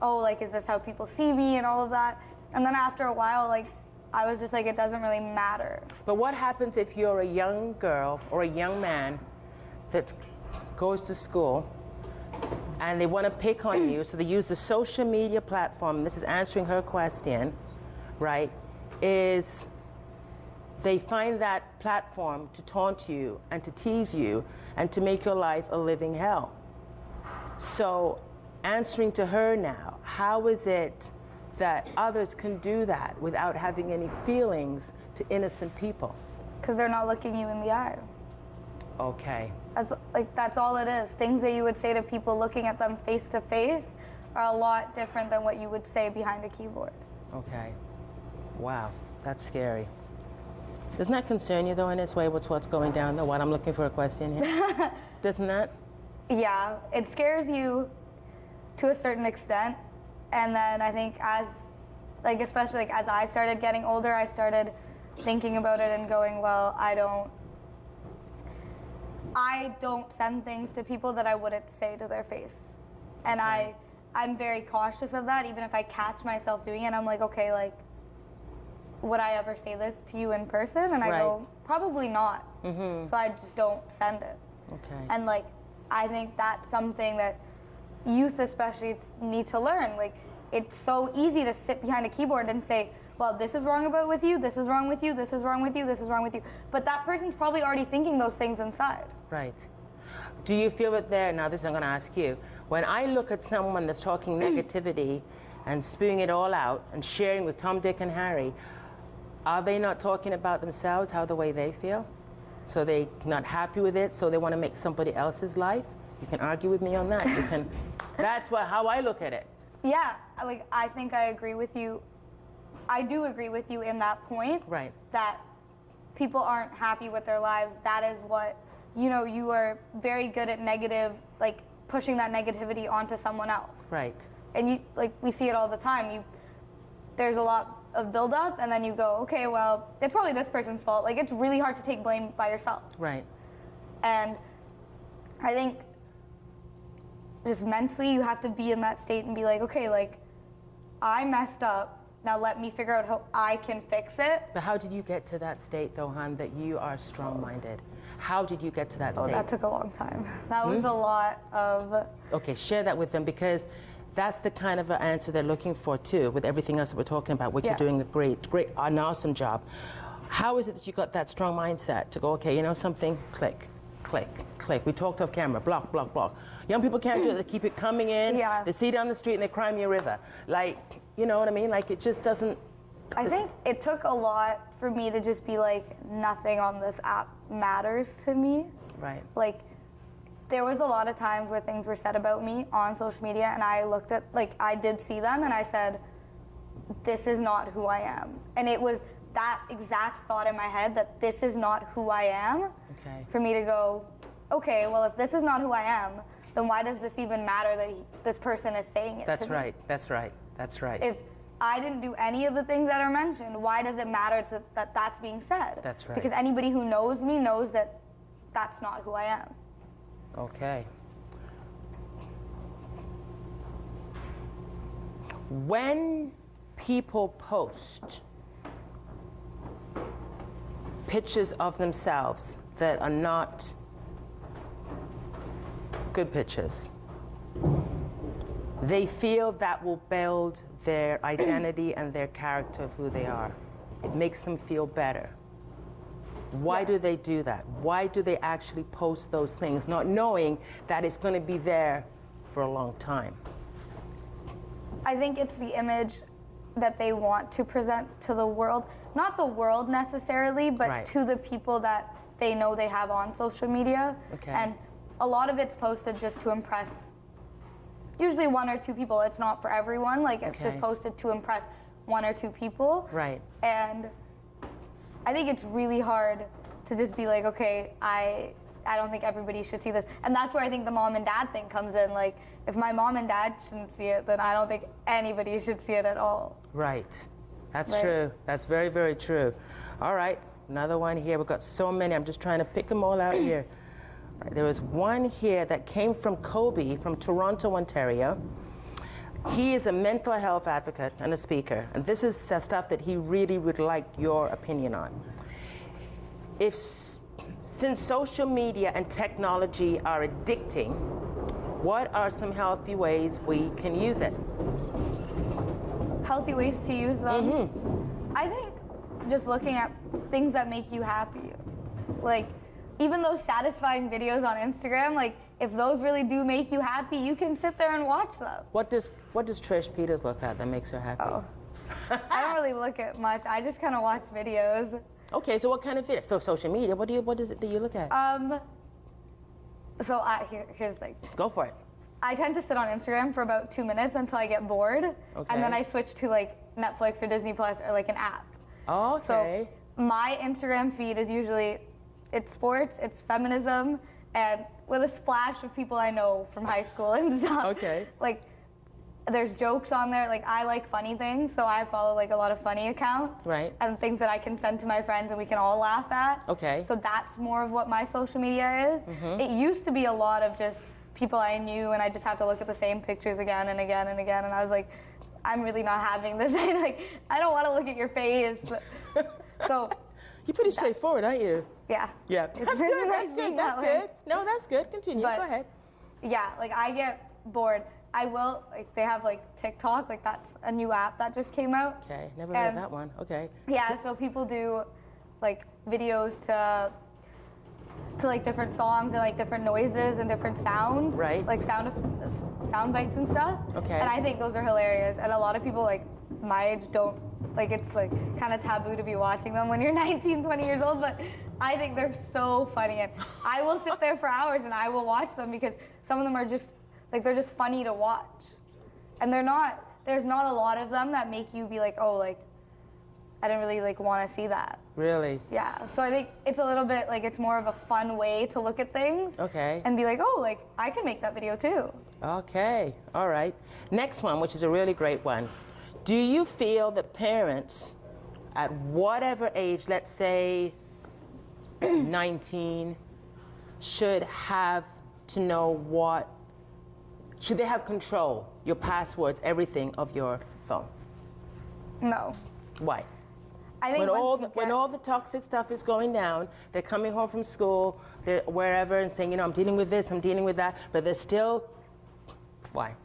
oh, like, is this how people see me and all of that? And then after a while, like, I was just like, it doesn't really matter. But what happens if you're a young girl or a young man that goes to school and they want to pick on you, so they use the social media platform, this is answering her question, right, is they find that platform to taunt you and to tease you and to make your life a living hell. So answering to her now, how is it that others can do that without having any feelings to innocent people? Because they're not looking you in the eye. Okay. That's all it is. Things that you would say to people looking at them face to face are a lot different than what you would say behind a keyboard. Okay. Wow, that's scary. Doesn't that concern you though in its way, what's going down though? What I'm looking for a question here. Doesn't that? Yeah, it scares you to a certain extent. And then I think especially as I started getting older, I started thinking about it and going, well, I don't send things to people that I wouldn't say to their face. And Okay. I'm very cautious of that. Even if I catch myself doing it, I'm like, okay, like, would I ever say this to you in person? And I go, probably not. So I just don't send it. Okay. And like, I think that's something that youth especially need to learn. Like, it's so easy to sit behind a keyboard and say, well, this is wrong about with you, this is wrong with you, this is wrong with you, this is wrong with you. But that person's probably already thinking those things inside. Right. Do you feel it there? Now, this I'm going to ask you. When I look at someone that's talking negativity and spewing it all out and sharing with Tom, Dick, and Harry, are they not talking about themselves, how the way they feel? So they're not happy with it, so they want to make somebody else's life? You can argue with me on that. You can. That's how I look at it. Yeah, like I think I agree with you. I do agree with you in that point. Right. That people aren't happy with their lives. That is what, you know, you are very good at negative, like pushing that negativity onto someone else. Right. And you, like, we see it all the time. There's a lot of buildup, and then you go, okay, well, it's probably this person's fault. Like, it's really hard to take blame by yourself. Right. And I think just mentally, you have to be in that state and be like, okay, like, I messed up. Now let me figure out how I can fix it. But how did you get to that state, though, hon, that you are strong-minded? How did you get to that state? Oh, that took a long time. That was a lot of... Okay, share that with them, because that's the kind of an answer they're looking for, too, with everything else that we're talking about, which you're doing a great, an awesome job. How is it that you got that strong mindset to go, okay, you know something, click, click, click. We talked off camera, block, block, block. Young people can't do it. They keep it coming in. Yeah. They see it down the street and they cry me a river. Like, you know what I mean? Like, it just doesn't... I think it took a lot for me to just be like, nothing on this app matters to me. Right. Like, there was a lot of times where things were said about me on social media, and I looked at, like, I did see them, and I said, this is not who I am. And it was that exact thought in my head that this is not who I am. Okay. For me to go, okay, well, if this is not who I am, then why does this even matter that this person is saying it That's to me? right. That's right. That's right. If I didn't do any of the things that are mentioned, why does it matter that that's being said? That's right. Because anybody who knows me knows that that's not who I am. Okay. When people post pictures of themselves that are not good pictures, they feel that will build their identity and their character of who they are. It makes them feel better. Why do they do that? Why do they actually post those things, not knowing that it's going to be there for a long time? I think it's the image that they want to present to the world. Not the world necessarily, but to the people that they know they have on social media. Okay. And a lot of it's posted just to impress usually one or two people. It's not for everyone. Like, it's just posted to impress one or two people. Right. And I think it's really hard to just be like, okay, I don't think everybody should see this. And that's where I think the mom and dad thing comes in. Like, if my mom and dad shouldn't see it, then I don't think anybody should see it at all. Right. That's true. That's very, very true. All right. Another one here. We've got so many. I'm just trying to pick them all out here. All right, there was one here that came from Kobe from Toronto, Ontario. He is a mental health advocate and a speaker, and this is stuff that he really would like your opinion on. Since social media and technology are addicting, what are some healthy ways we can use it? Healthy ways to use them? I think just looking at things that make you happy. Like, even those satisfying videos on Instagram, like, if those really do make you happy, you can sit there and watch them. What does Trish Peters look at that makes her happy? Oh. I don't really look at much. I just kind of watch videos. Okay, so what kind of videos? So social media, what is it that you look at? So here's the thing. Go for it. I tend to sit on Instagram for about 2 minutes until I get bored. Okay. And then I switch to, like, Netflix or Disney Plus or, like, an app. Oh, okay. So my Instagram feed is usually, it's sports, it's feminism, and with a splash of people I know from high school and stuff. Okay. Like, there's jokes on there. Like, I like funny things, so I follow, like, a lot of funny accounts. Right. And things that I can send to my friends and we can all laugh at. Okay. So that's more of what my social media is. It used to be a lot of just people I knew, and I just have to look at the same pictures again and again and again, and I was like, I'm really not having this. I don't want to look at your face. So you're pretty straightforward, aren't you? Yeah. Yeah. That's good. That's good. That's good. No, that's good. Continue. But, go ahead. Yeah, like, I get bored. I will, like, they have, like, TikTok, like, that's a new app that just came out. Okay, never heard that one. Okay. Yeah, so people do, like, videos to like different songs and like different noises and different sounds. Right. Like sound bites and stuff. Okay. And I think those are hilarious. And a lot of people, like, my age don't, like, it's like kind of taboo to be watching them when you're 19, 20 years old, but I think they're so funny. And I will sit there for hours and I will watch them because some of them are just, like, they're just funny to watch. And there's not a lot of them that make you be like, oh, like, I didn't really like want to see that. Really? Yeah, so I think it's a little bit like it's more of a fun way to look at things. Okay. And be like, oh, like I can make that video too. Okay, all right. Next one, which is a really great one. Do you feel that parents at whatever age, let's say 19, should have to know should they have control, your passwords, everything of your phone? No. Why? I think When all the toxic stuff is going down, they're coming home from school, they're wherever, and saying, I'm dealing with this, I'm dealing with that, but they're still, why?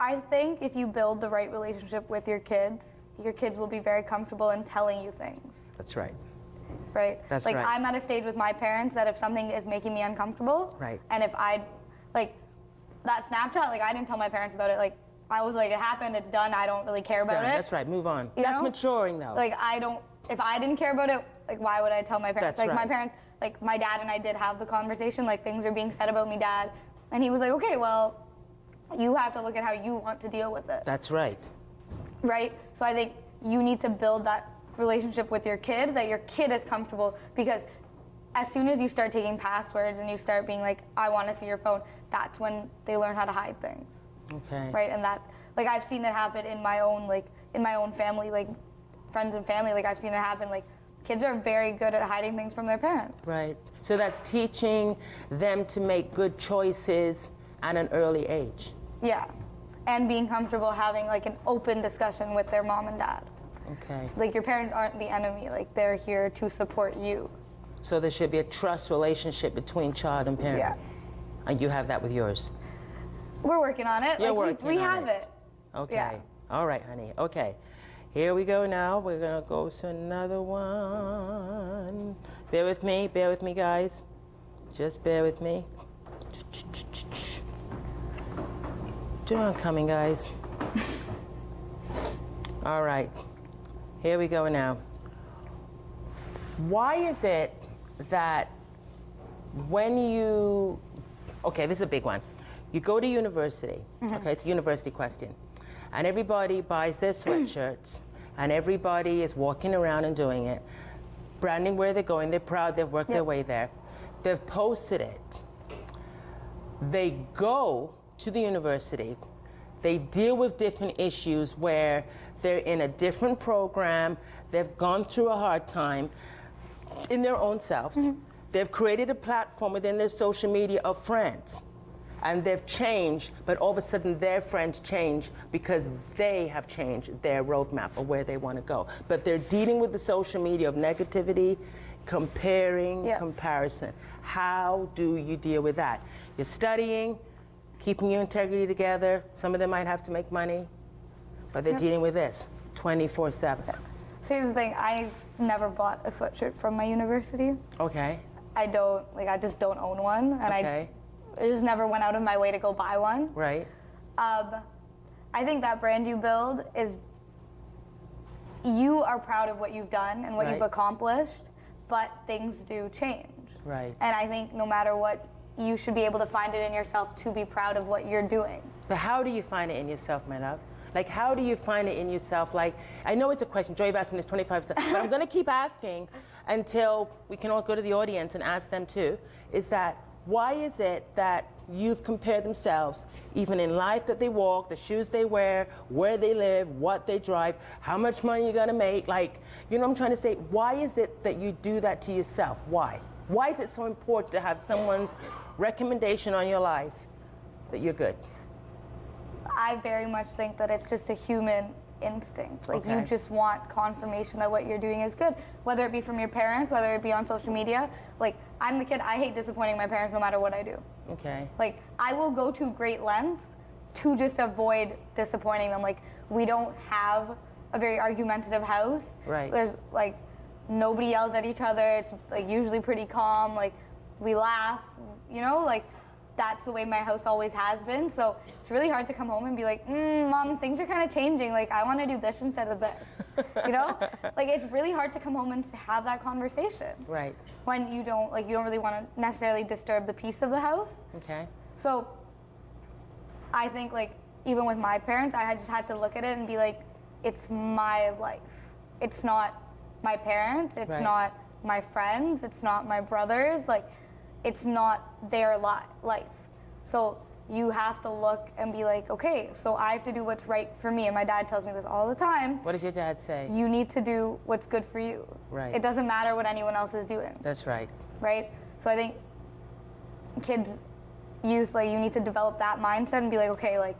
I think if you build the right relationship with your kids will be very comfortable in telling you things. That's right. Right? That's like right. I'm at a stage with my parents that if something is making me uncomfortable, right. And if like that Snapchat, like I didn't tell my parents about it, like I was like, it happened, it's done, I don't really care about it. That's right, move on. You That's know? maturing though. Like if I didn't care about it, like why would I tell my parents? That's like right. my parents, like my dad and I did have the conversation, like things are being said about me, Dad. And he was like, okay, well, you have to look at how you want to deal with it. That's right. Right? So I think you need to build that relationship with your kid, that your kid is comfortable, because as soon as you start taking passwords and you start being like, I want to see your phone, that's when they learn how to hide things. Okay. Right? And that, like I've seen it happen in my own family, like friends and family, like I've seen it happen, like kids are very good at hiding things from their parents. Right. So that's teaching them to make good choices at an early age. Yeah. And being comfortable having like an open discussion with their mom and dad. Okay. Like your parents aren't the enemy, like they're here to support you. So there should be a trust relationship between child and parent. Yeah. And you have that with yours. We're working on it. You're like working we on have it. it. Okay. Yeah. All right, honey. Okay. Here we go now. We're going to go to another one. Bear with me, guys. Just bear with me. I'm coming, guys. All right. Here we go now. Why is it that when okay, this is a big one. You go to university, okay, it's a university question, and everybody buys their sweatshirts, and everybody is walking around and doing it, branding where they're going, they're proud, they've worked their way there. They've posted it. They go to the university, they deal with different issues where they're in a different program, they've gone through a hard time in their own selves. They've created a platform within their social media of friends, and they've changed, but all of a sudden their friends change because they have changed their roadmap of where they want to go. But they're dealing with the social media of negativity, comparing, comparison. How do you deal with that? You're studying, keeping your integrity together. Some of them might have to make money, but they're dealing with this 24/7. So here's the thing, I never bought a sweatshirt from my university. Okay. I just don't own one, and I just never went out of my way to go buy one. Right. I think that brand you build is, you are proud of what you've done and what you've accomplished, but things do change. Right. And I think no matter what, you should be able to find it in yourself to be proud of what you're doing. But how do you find it in yourself, my love? Like, how do you find it in yourself? Like, I know it's a question. Joy, you've asked me this 25 times, but I'm going to keep asking until we can all go to the audience and ask them too, is that why is it that youth compare themselves, even in life that they walk, the shoes they wear, where they live, what they drive, how much money you're going to make? Like, you know what I'm trying to say? Why is it that you do that to yourself? Why? Why is it so important to have someone's recommendation on your life that you're good? I very much think that it's just a human instinct. Like, you just want confirmation that what you're doing is good, whether it be from your parents, whether it be on social media. Like, I'm the kid, I hate disappointing my parents no matter what I do. Okay. Like, I will go to great lengths to just avoid disappointing them. Like, we don't have a very argumentative house. Right. There's, like, nobody yells at each other. It's, like, usually pretty calm. Like, we laugh, you know? Like, that's the way my house always has been. So it's really hard to come home and be like, Mom, things are kind of changing. Like, I want to do this instead of this. You know? Like, it's really hard to come home and to have that conversation. Right. When you don't really want to necessarily disturb the peace of the house. Okay. So I think like even with my parents, I just had to look at it and be like, it's my life. It's not my parents. It's Right. not my friends. It's not my brothers. Like, it's not their life. So you have to look and be like, okay, so I have to do what's right for me. And my dad tells me this all the time. What does your dad say? You need to do what's good for you. Right. It doesn't matter what anyone else is doing. That's right. Right? So I think kids, youth, like you need to develop that mindset and be like, okay, like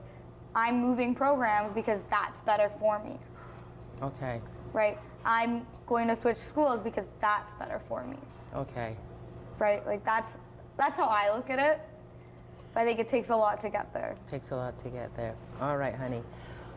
I'm moving programs because that's better for me. Okay. Right? I'm going to switch schools because that's better for me. Okay. Right? Like that's how I look at it. But I think it takes a lot to get there. Takes a lot to get there. All right, honey.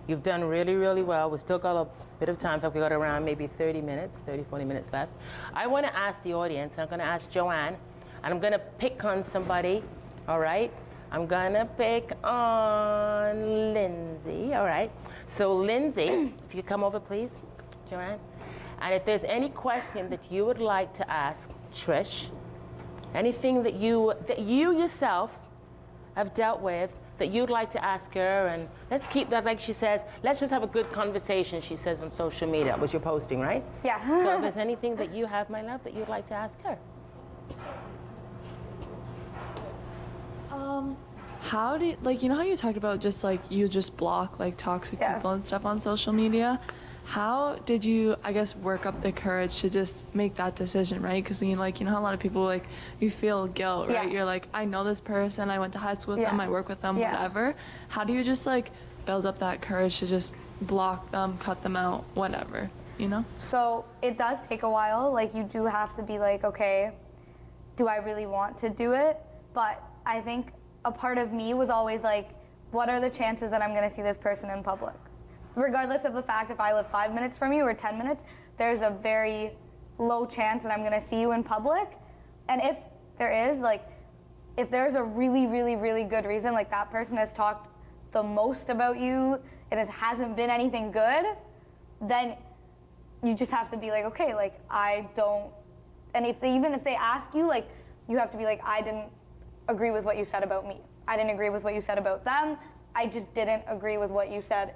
You've done really, really well. We still got a bit of time. In fact, we got around maybe 30 minutes, 30, 40 minutes left. I want to ask the audience, and I'm going to ask Joanne, and I'm going to pick on somebody, all right? I'm going to pick on Lindsay, all right? So Lindsay, if you come over, please, Joanne. And if there's any question that you would like to ask Trish, anything that you yourself have dealt with that you'd like to ask her, and let's keep that, like she says, let's just have a good conversation, she says on social media. That was your posting, right? Yeah. So if there's anything that you have, my love, that you'd like to ask her. How do you, like, you know how you talked about just like you just block like toxic Yeah. people and stuff on social media? How did you, I guess, work up the courage to just make that decision, right? Because you know how a lot of people like you feel guilt, right? Yeah. You're like, I know this person, I went to high school with Yeah. them, I work with them, Yeah. whatever. How do you just like build up that courage to just block them, cut them out, whatever, you know? So it does take a while. Like you do have to be like, okay, do I really want to do it? But I think a part of me was always like, what are the chances that I'm going to see this person in public? Regardless of the fact if I live 5 minutes from you or 10 minutes, there's a very low chance that I'm going to see you in public. And if there is, like, if there's a really, really, really good reason, like that person has talked the most about you and it hasn't been anything good, then you just have to be like, okay, like I don't, and even if they ask you, like you have to be like, I didn't agree with what you said about me. I didn't agree with what you said about them. I just didn't agree with what you said,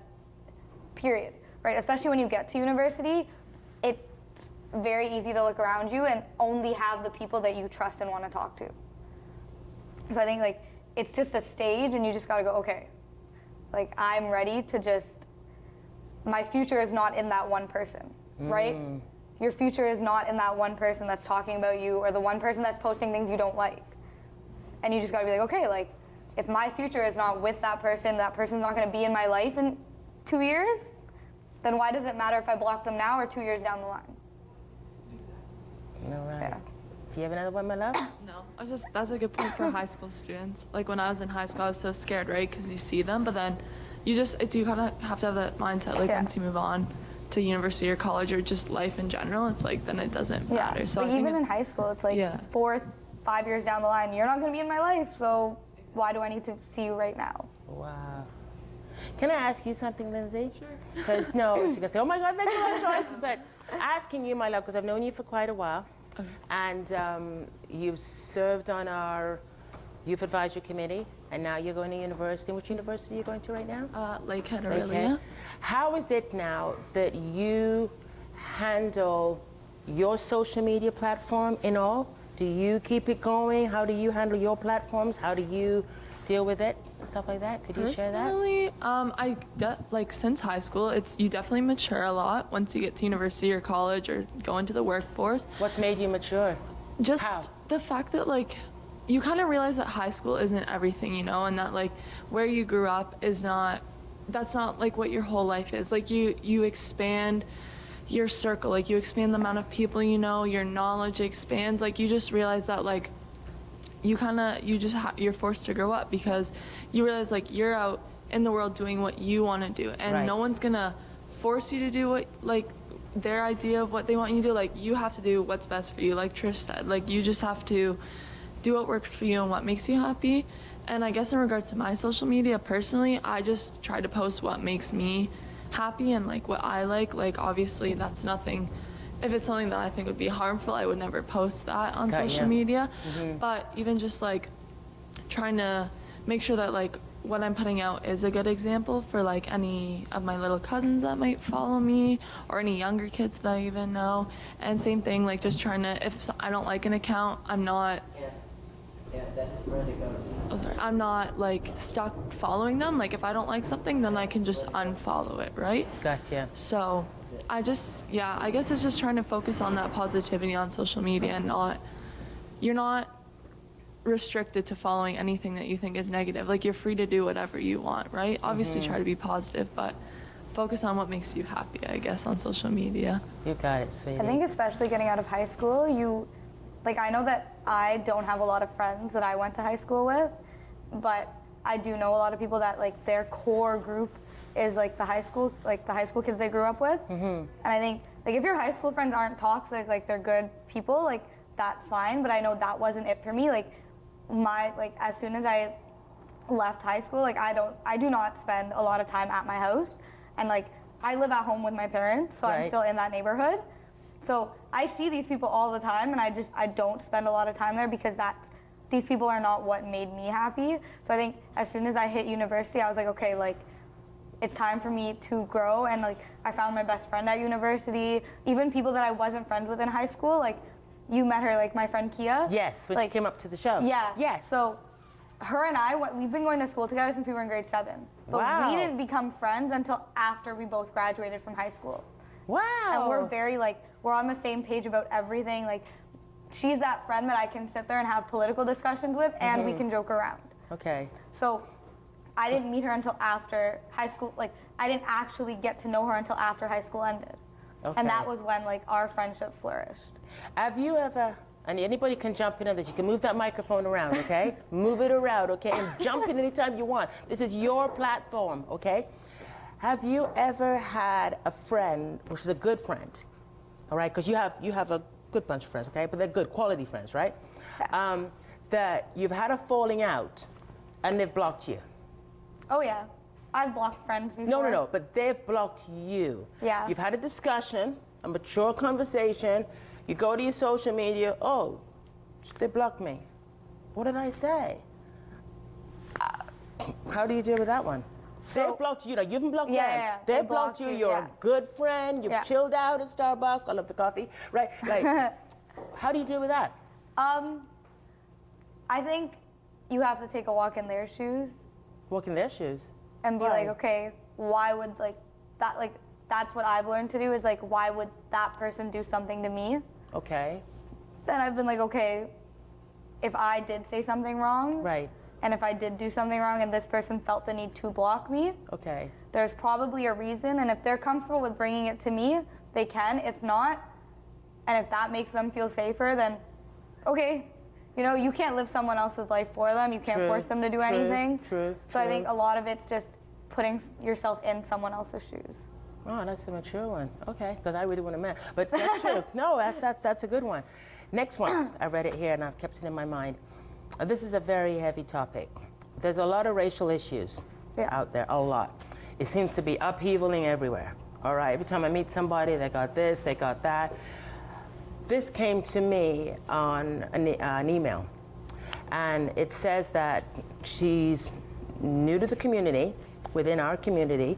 period, right? Especially when you get to university, it's very easy to look around you and only have the people that you trust and want to talk to. So I think like, it's just a stage and you just gotta go, okay, like I'm ready to just, my future is not in that one person, right? Your future is not in that one person that's talking about you or the one person that's posting things you don't like. And you just gotta be like, okay, like if my future is not with that person's not gonna be in my life in 2 years, then why does it matter if I block them now or 2 years down the line? All right. Yeah. Do you have another one, my love? No, that's a good point for high school students. Like when I was in high school, I was so scared, right? Because you see them, but then you kind of have to have that mindset. Like Yeah. once you move on to university or college or just life in general, it's like then it doesn't matter. So but I think even in it's, high school, it's like Yeah. 4, 5 years down the line, you're not gonna be in my life, so why do I need to see you right now? Wow. Can I ask you something, Lindsay? Sure. Because no, she can say, oh my God, that's a choice. But asking you, my love, because I've known you for quite a while, Okay. and you've served on our youth advisory committee, and now you're going to university. Which university are you going to right now? Lakehead, Okay. Aurelia. How is it now that you handle your social media platform in all? Do you keep it going? How do you handle your platforms? How do you deal with it? Stuff like that. Could you share that? Personally, like since high school, you definitely mature a lot once you get to university or college or go into the workforce. What's made you mature? Just How? the fact that like you kind of realize that high school isn't everything, you know, and that like where you grew up that's not like what your whole life is. Like you expand your circle, like you expand the amount of people you know, your knowledge expands. Like you just realize that like you're forced to grow up because you realize like you're out in the world doing what you want to do, and Right. no one's gonna force you to do what like their idea of what they want you to do. Like you have to do what's best for you, like Trish said. Like you just have to do what works for you and what makes you happy. And I guess in regards to my social media personally, I just try to post what makes me happy and like what I like. Like obviously that's nothing, if it's something that I think would be harmful, I would never post that on Got social ya. media. But even just like trying to make sure that like what I'm putting out is a good example for like any of my little cousins that might follow me or any younger kids that I even know. And same thing, like just trying to, if I don't like an account, I'm not I'm not like stuck following them. Like if I don't like something, then I can just unfollow it, right? Gotcha. So I guess it's just trying to focus on that positivity on social media and you're not restricted to following anything that you think is negative. Like you're free to do whatever you want, right? Obviously try to be positive, but focus on what makes you happy, I guess, on social media. You got it, sweetie. I think especially getting out of high school, I know that I don't have a lot of friends that I went to high school with, but I do know a lot of people that like their core group is like the high school kids they grew up with. And I think like if your high school friends aren't toxic, like they're good people, like that's fine. But I know that wasn't it for me. Like as soon as I left high school, like I do not spend a lot of time at my house, and like I live at home with my parents, so I'm still in that neighborhood. So I see these people all the time, and I don't spend a lot of time there because these people are not what made me happy. So I think as soon as I hit university, I was like, okay, like it's time for me to grow, and like I found my best friend at university. Even people that I wasn't friends with in high school, like you met her, like my friend Kia. Yes, when she came up to the show. Yeah. Yes. So her and we've been going to school together since we were in grade 7. But we didn't become friends until after we both graduated from high school. Wow. And we're on the same page about everything. Like, she's that friend that I can sit there and have political discussions with, and we can joke around. Okay. So I didn't meet her until after high school. Like, I didn't actually get to know her until after high school ended. Okay. And that was when, like, our friendship flourished. Have you ever, and anybody can jump in on this, you can move that microphone around, okay? Move it around, okay? And jump in anytime you want. This is your platform, okay? Have you ever had a friend, which is a good friend, all right? Because you have a good bunch of friends, okay? But they're good quality friends, right? Yeah. That you've had a falling out and they've blocked you. Oh, yeah. I've blocked friends before. No, but they've blocked you. Yeah. You've had a discussion, a mature conversation. You go to your social media, oh, they blocked me. What did I say? How do you deal with that one? They blocked you. Like, you haven't blocked them. Yeah. They blocked you. You're a good friend. You've chilled out at Starbucks. I love the coffee. Right? Like, how do you deal with that? I think you have to take a walk in their shoes. Walk in their shoes. And be like, okay, why would that's what I've learned to do is like, why would that person do something to me? Okay. Then I've been like, okay, if I did say something wrong. Right. And if I did do something wrong and this person felt the need to block me, okay, there's probably a reason. And if they're comfortable with bringing it to me, they can. If not, and if that makes them feel safer, then okay. You know, you can't live someone else's life for them. You can't force them to do anything. True. So I think a lot of it's just putting yourself in someone else's shoes. Oh, that's a mature one. Okay, because I really want a man. But that's true. No, that's a good one. Next one. I read it here and I've kept it in my mind. This is a very heavy topic. There's a lot of racial issues out there, a lot. It seems to be upheavaling everywhere. All right, every time I meet somebody, they got this, they got that. This came to me on an email, and it says that she's new to the community, within our community,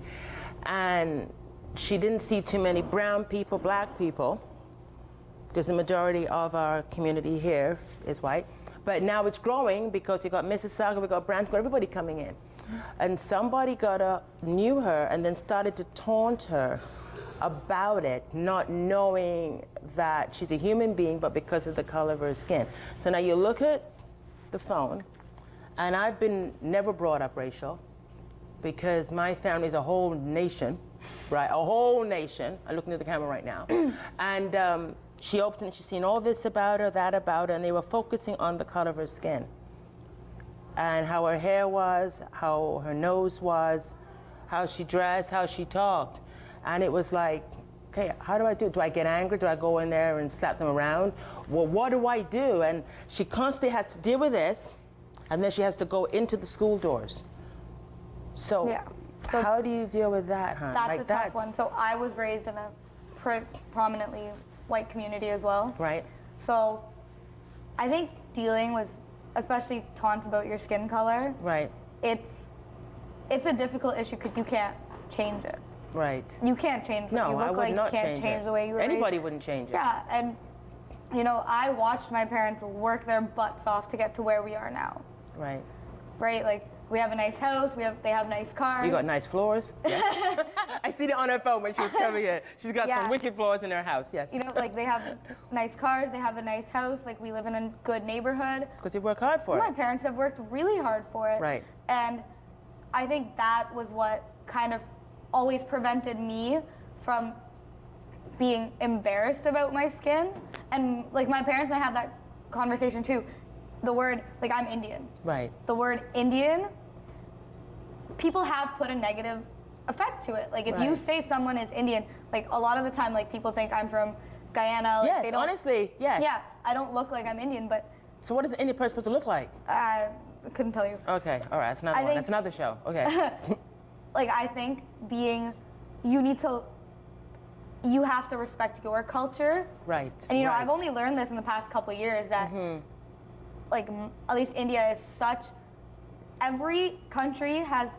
and she didn't see too many brown people, black people, because the majority of our community here is white. But now it's growing because you got Mississauga, we got Brantford, everybody coming in. And somebody knew her and then started to taunt her about it, not knowing that she's a human being, but because of the color of her skin. So now you look at the phone, and I've been never brought up racial because my family is a whole nation, right? A whole nation. I'm looking at the camera right now. And she opened and she's seen all this about her, that about her, and they were focusing on the color of her skin and how her hair was, how her nose was, how she dressed, how she talked. And it was like, okay, how do I do? Do I get angry? Do I go in there and slap them around? Well, what do I do? And she constantly has to deal with this, and then she has to go into the school doors. So how do you deal with that, huh? That's a tough one. So I was raised in a prominently white community as well. Right. So I think dealing with, especially taunts about your skin color, right, it's it's a difficult issue because you can't change it. Right. You can't change what No, you look I would like. not You can't change the way you were raised. Anybody wouldn't change it. Yeah, and you know, I watched my parents work their butts off to get to where we are now. Right. Right? Like, we have a nice house, they have nice cars. You got nice floors? Yes. I seen it on her phone when she was coming in. She's got Yeah. some wicked floors in her house, yes. You know, like, they have nice cars, they have a nice house, like, we live in a good neighborhood. Because you work hard for My it. parents have worked really hard for it. Right. And I think that was what kind of always prevented me from being embarrassed about my skin. And like my parents and I have that conversation too. The word, like I'm Indian. Right. The word Indian, people have put a negative effect to it. Like if you Right. say someone is Indian, like a lot of the time, like people think I'm from Guyana. Like, Yes, they don't, honestly, yes. Yeah, I don't look like I'm Indian, but So what does an Indian person supposed to look like? I couldn't tell you. Okay, all right, that's another I one. think- That's another show. Okay. Like I think you have to respect your culture. Right. And you know, right. I've only learned this in the past couple of years that like at least India is such, every country has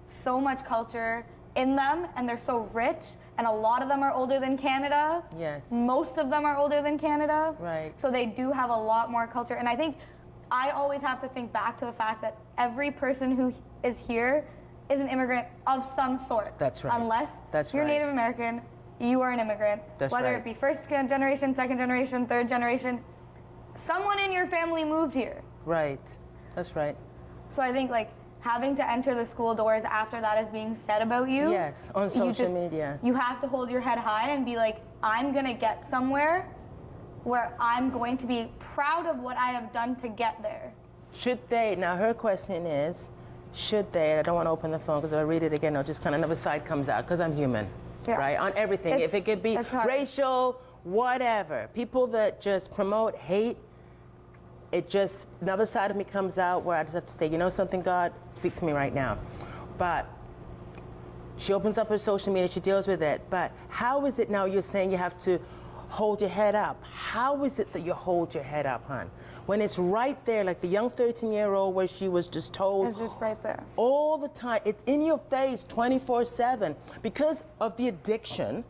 so much culture in them and they're so rich and a lot of them are older than Canada. Yes. Most of them are older than Canada. Right. So they do have a lot more culture. And I think I always have to think back to the fact that every person who is here is an immigrant of some sort. That's right. Unless That's you're right. Native American, you are an immigrant. That's Whether right. it be first generation, second generation, third generation, someone in your family moved here. Right. That's right. So I think like having to enter the school doors after that is being said about you. Yes, on you social media. You have to hold your head high and be like, I'm gonna get somewhere where I'm going to be proud of what I have done to get there. Should they, now her question is, should they, I don't want to open the phone because if I read it again, it'll just kind of another side comes out because I'm human, Yeah. right? On everything. It's- If it could be it's hard. racial, whatever. People that just promote hate, it just, another side of me comes out where I just have to say, you know something, God, speak to me right now. But she opens up her social media, she deals with it. But how is it now you're saying you have to hold your head up? How is it that you hold your head up, hon? When it's right there, like the young 13-year-old where she was just told It's just right there. all the time, it's in your face 24/7 because of the addiction.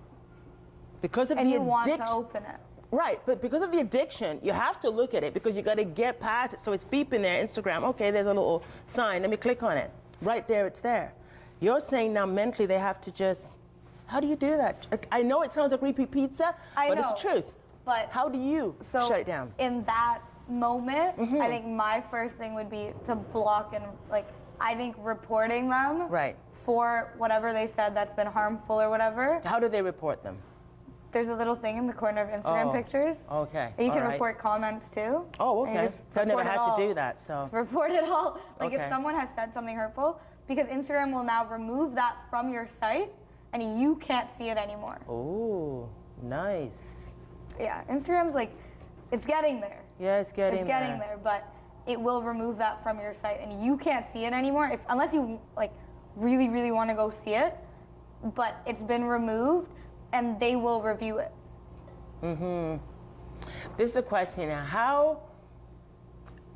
Because of And the you want addiction. to open it. Right, but because of the addiction, you have to look at it because you got to get past it. So it's beeping there, Instagram. Okay, there's a little sign. Let me click on it. Right there, it's there. You're saying now mentally they have to just. How do you do that? I know it sounds like repeat pizza, but it's the truth. But how do you so shut it down? in that moment, I think my first thing would be to block and like I think reporting them Right. for whatever they said that's been harmful or whatever. How do they report them? There's a little thing in the corner of Instagram Oh, pictures. okay, And you can all right. report comments too. Oh, And you okay. just I've never report it had to all. do that, so. Just report it all. Like Okay. if someone has said something hurtful, because Instagram will now remove that from your site and you can't see it anymore. Oh, nice. Yeah, Instagram's like, it's getting there. Yeah, it's getting It's getting there, but it will remove that from your site and you can't see it anymore unless you like really, really want to go see it. But it's been removed and they will review it. This is a question now.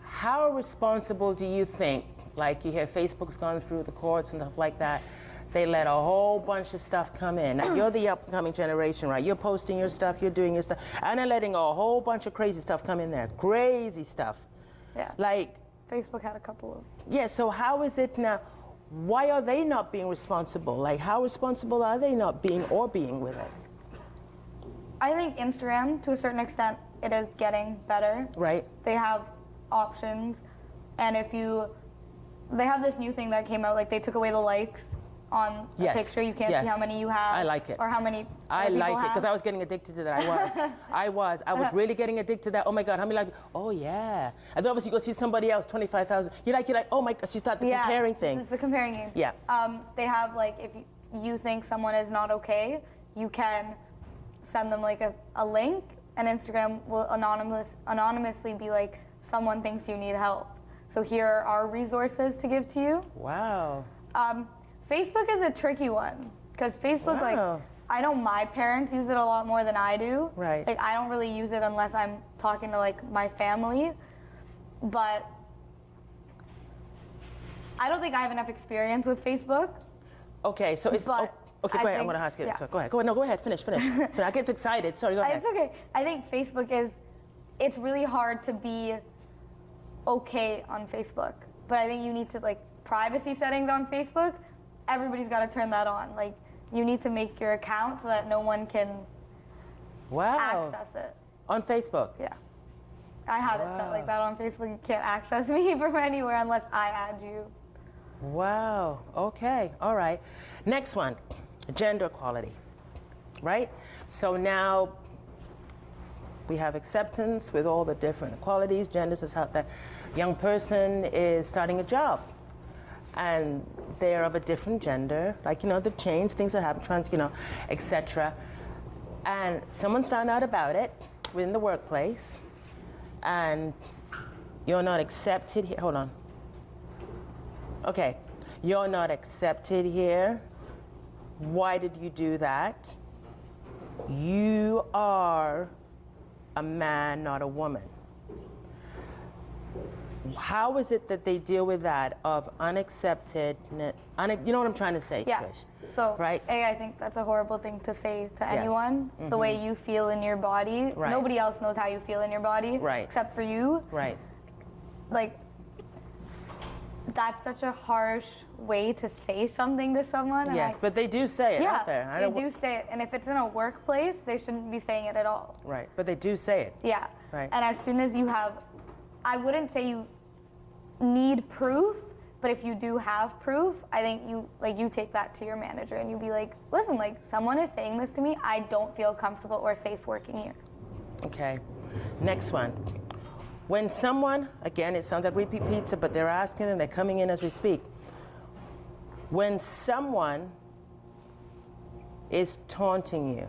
How responsible do you think, like you hear Facebook's gone through the courts and stuff like that, they let a whole bunch of stuff come in. Now, you're the upcoming generation, right? You're posting your stuff, you're doing your stuff, and they're letting a whole bunch of crazy stuff come in there. Crazy stuff. Yeah. Like, Facebook had a couple of. yeah, so how is it now? Why are they not being responsible? Like, how responsible are they not being or being with it? I think Instagram, to a certain extent, it is getting better. Right? They have options, and they have this new thing that came out, like they took away the likes on a Yes, picture. You can't yes. see how many you have. I like it. Or how many I other like people it because I have. was getting addicted to that. I was really getting addicted to that. Oh my God, how many like? Oh yeah. And then obviously you go see somebody else, 25,000. You're like, oh my God. She started the comparing thing. It's a comparing game. Yeah. They have like if you think someone is not okay, you can send them like a link, and Instagram will anonymously be like, someone thinks you need help. So here are resources to give to you. Wow. Facebook is a tricky one because Facebook, Wow. like, I know my parents use it a lot more than I do. Right. Like, I don't really use it unless I'm talking to like my family. But I don't think I have enough experience with Facebook. Okay, so it's But okay. I Go ahead. I'm think- going to ask you. yeah. So go ahead. Go ahead. No, go ahead. Finish. So I get excited. Sorry. Go ahead. It's okay. I think Facebook it's really hard to be okay on Facebook. But I think you need to, like, privacy settings on Facebook, everybody's got to turn that on. Like, you need to make your account so that no one can Wow. access it. On Facebook. Yeah. I have it set like that on Facebook. You can't access me from anywhere unless I add you. Wow. Okay. All right. Next one, gender equality. Right? So now we have acceptance with all the different equalities, genders. Is how that young person is starting a job, and they're of a different gender. Like, you know, they've changed, things that happen, trans, you know, etc. And someone's found out about it within the workplace, and you're not accepted here. Hold on. Okay, you're not accepted here. Why did you do that? You are a man, not a woman. How is it that they deal with that of unaccepted, you know what I'm trying to say, Yeah. Trish? So, Right. I think that's a horrible thing to say to Yes. anyone. The way you feel in your body. Right. Nobody else knows how you feel in your body. Right. Except for you. Right. Like, that's such a harsh way to say something to someone. and Yes, but they do say it yeah, out there. they do say it. And if it's in a workplace, they shouldn't be saying it at all. Right, but they do say it. Yeah. Right. And as soon as you have, I wouldn't say you need proof, but if you do have proof, I think you take that to your manager and you be like, listen, like, someone is saying this to me, I don't feel comfortable or safe working here. Okay. Next one. When someone, again, it sounds like repeat pizza, but they're asking and they're coming in as we speak. When someone is taunting you,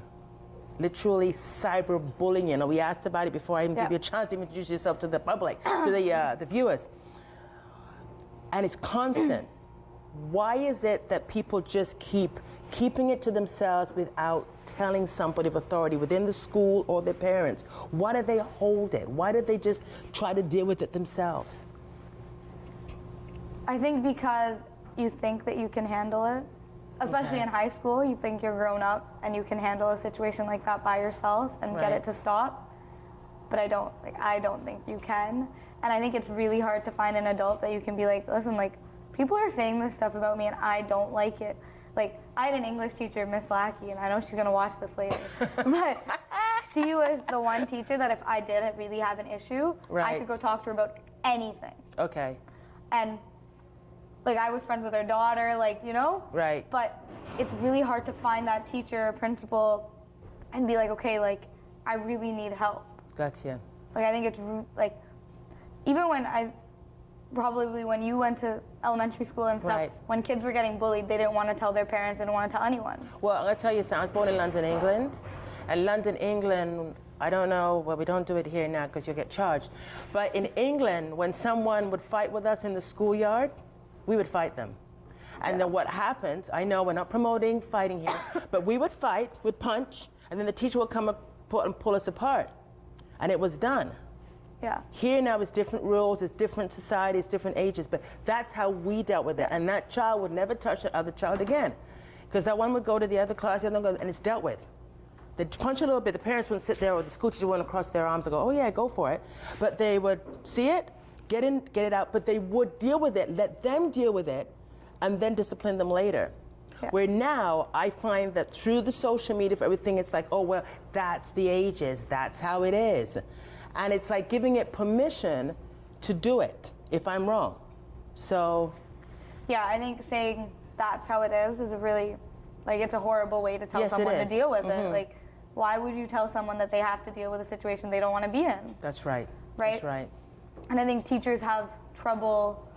literally cyberbullying you, and we asked about it before I even give you a chance to introduce yourself to the public, to the viewers, and it's constant. Why is it that people just keep keeping it to themselves without telling somebody of authority within the school or their parents? Why do they hold it? Why do they just try to deal with it themselves? I think because you think that you can handle it, especially in high school, you think you're grown up and you can handle a situation like that by yourself and get Right. it to stop. But I don't think you can. And I think it's really hard to find an adult that you can be like, listen, like, people are saying this stuff about me and I don't like it. Like, I had an English teacher, Miss Lackey, and I know she's gonna watch this later, but she was the one teacher that if I did really have an issue, I Right. could go talk to her about anything. Okay. And like, I was friends with her daughter, like, you know? Right. But it's really hard to find that teacher or principal and be like, okay, like, I really need help. Gotcha. Like, I think it's like, even when you went to elementary school and stuff, Right. when kids were getting bullied, they didn't want to tell their parents, they didn't want to tell anyone. Well, I'm going to tell you something. I was born in London, England. And London, England, I don't know, well, we don't do it here now because you'll get charged. But in England, when someone would fight with us in the schoolyard, we would fight them. And then what happens, I know we're not promoting fighting here, but we would fight, would punch, and then the teacher would come and pull us apart. And it was done. Yeah. Here now it's different rules, it's different societies, different ages, but that's how we dealt with it. And that child would never touch the other child again. Because that one would go to the other class, the other one would go, and it's dealt with. They'd punch a little bit, the parents wouldn't sit there, or the school teacher wouldn't cross their arms and go, oh yeah, go for it. But they would see it, get it out, but they would deal with it, let them deal with it, and then discipline them later. Yeah. Where now I find that through the social media for everything, it's like, oh, well, that's the ages, that's how it is. And it's like giving it permission to do it if I'm wrong. So. Yeah, I think saying that's how it is a really, like, it's a horrible way to tell Yes, it someone to is. deal with it. Like, why would you tell someone that they have to deal with a situation they don't want to be in? That's right. Right? That's right. And I think teachers have trouble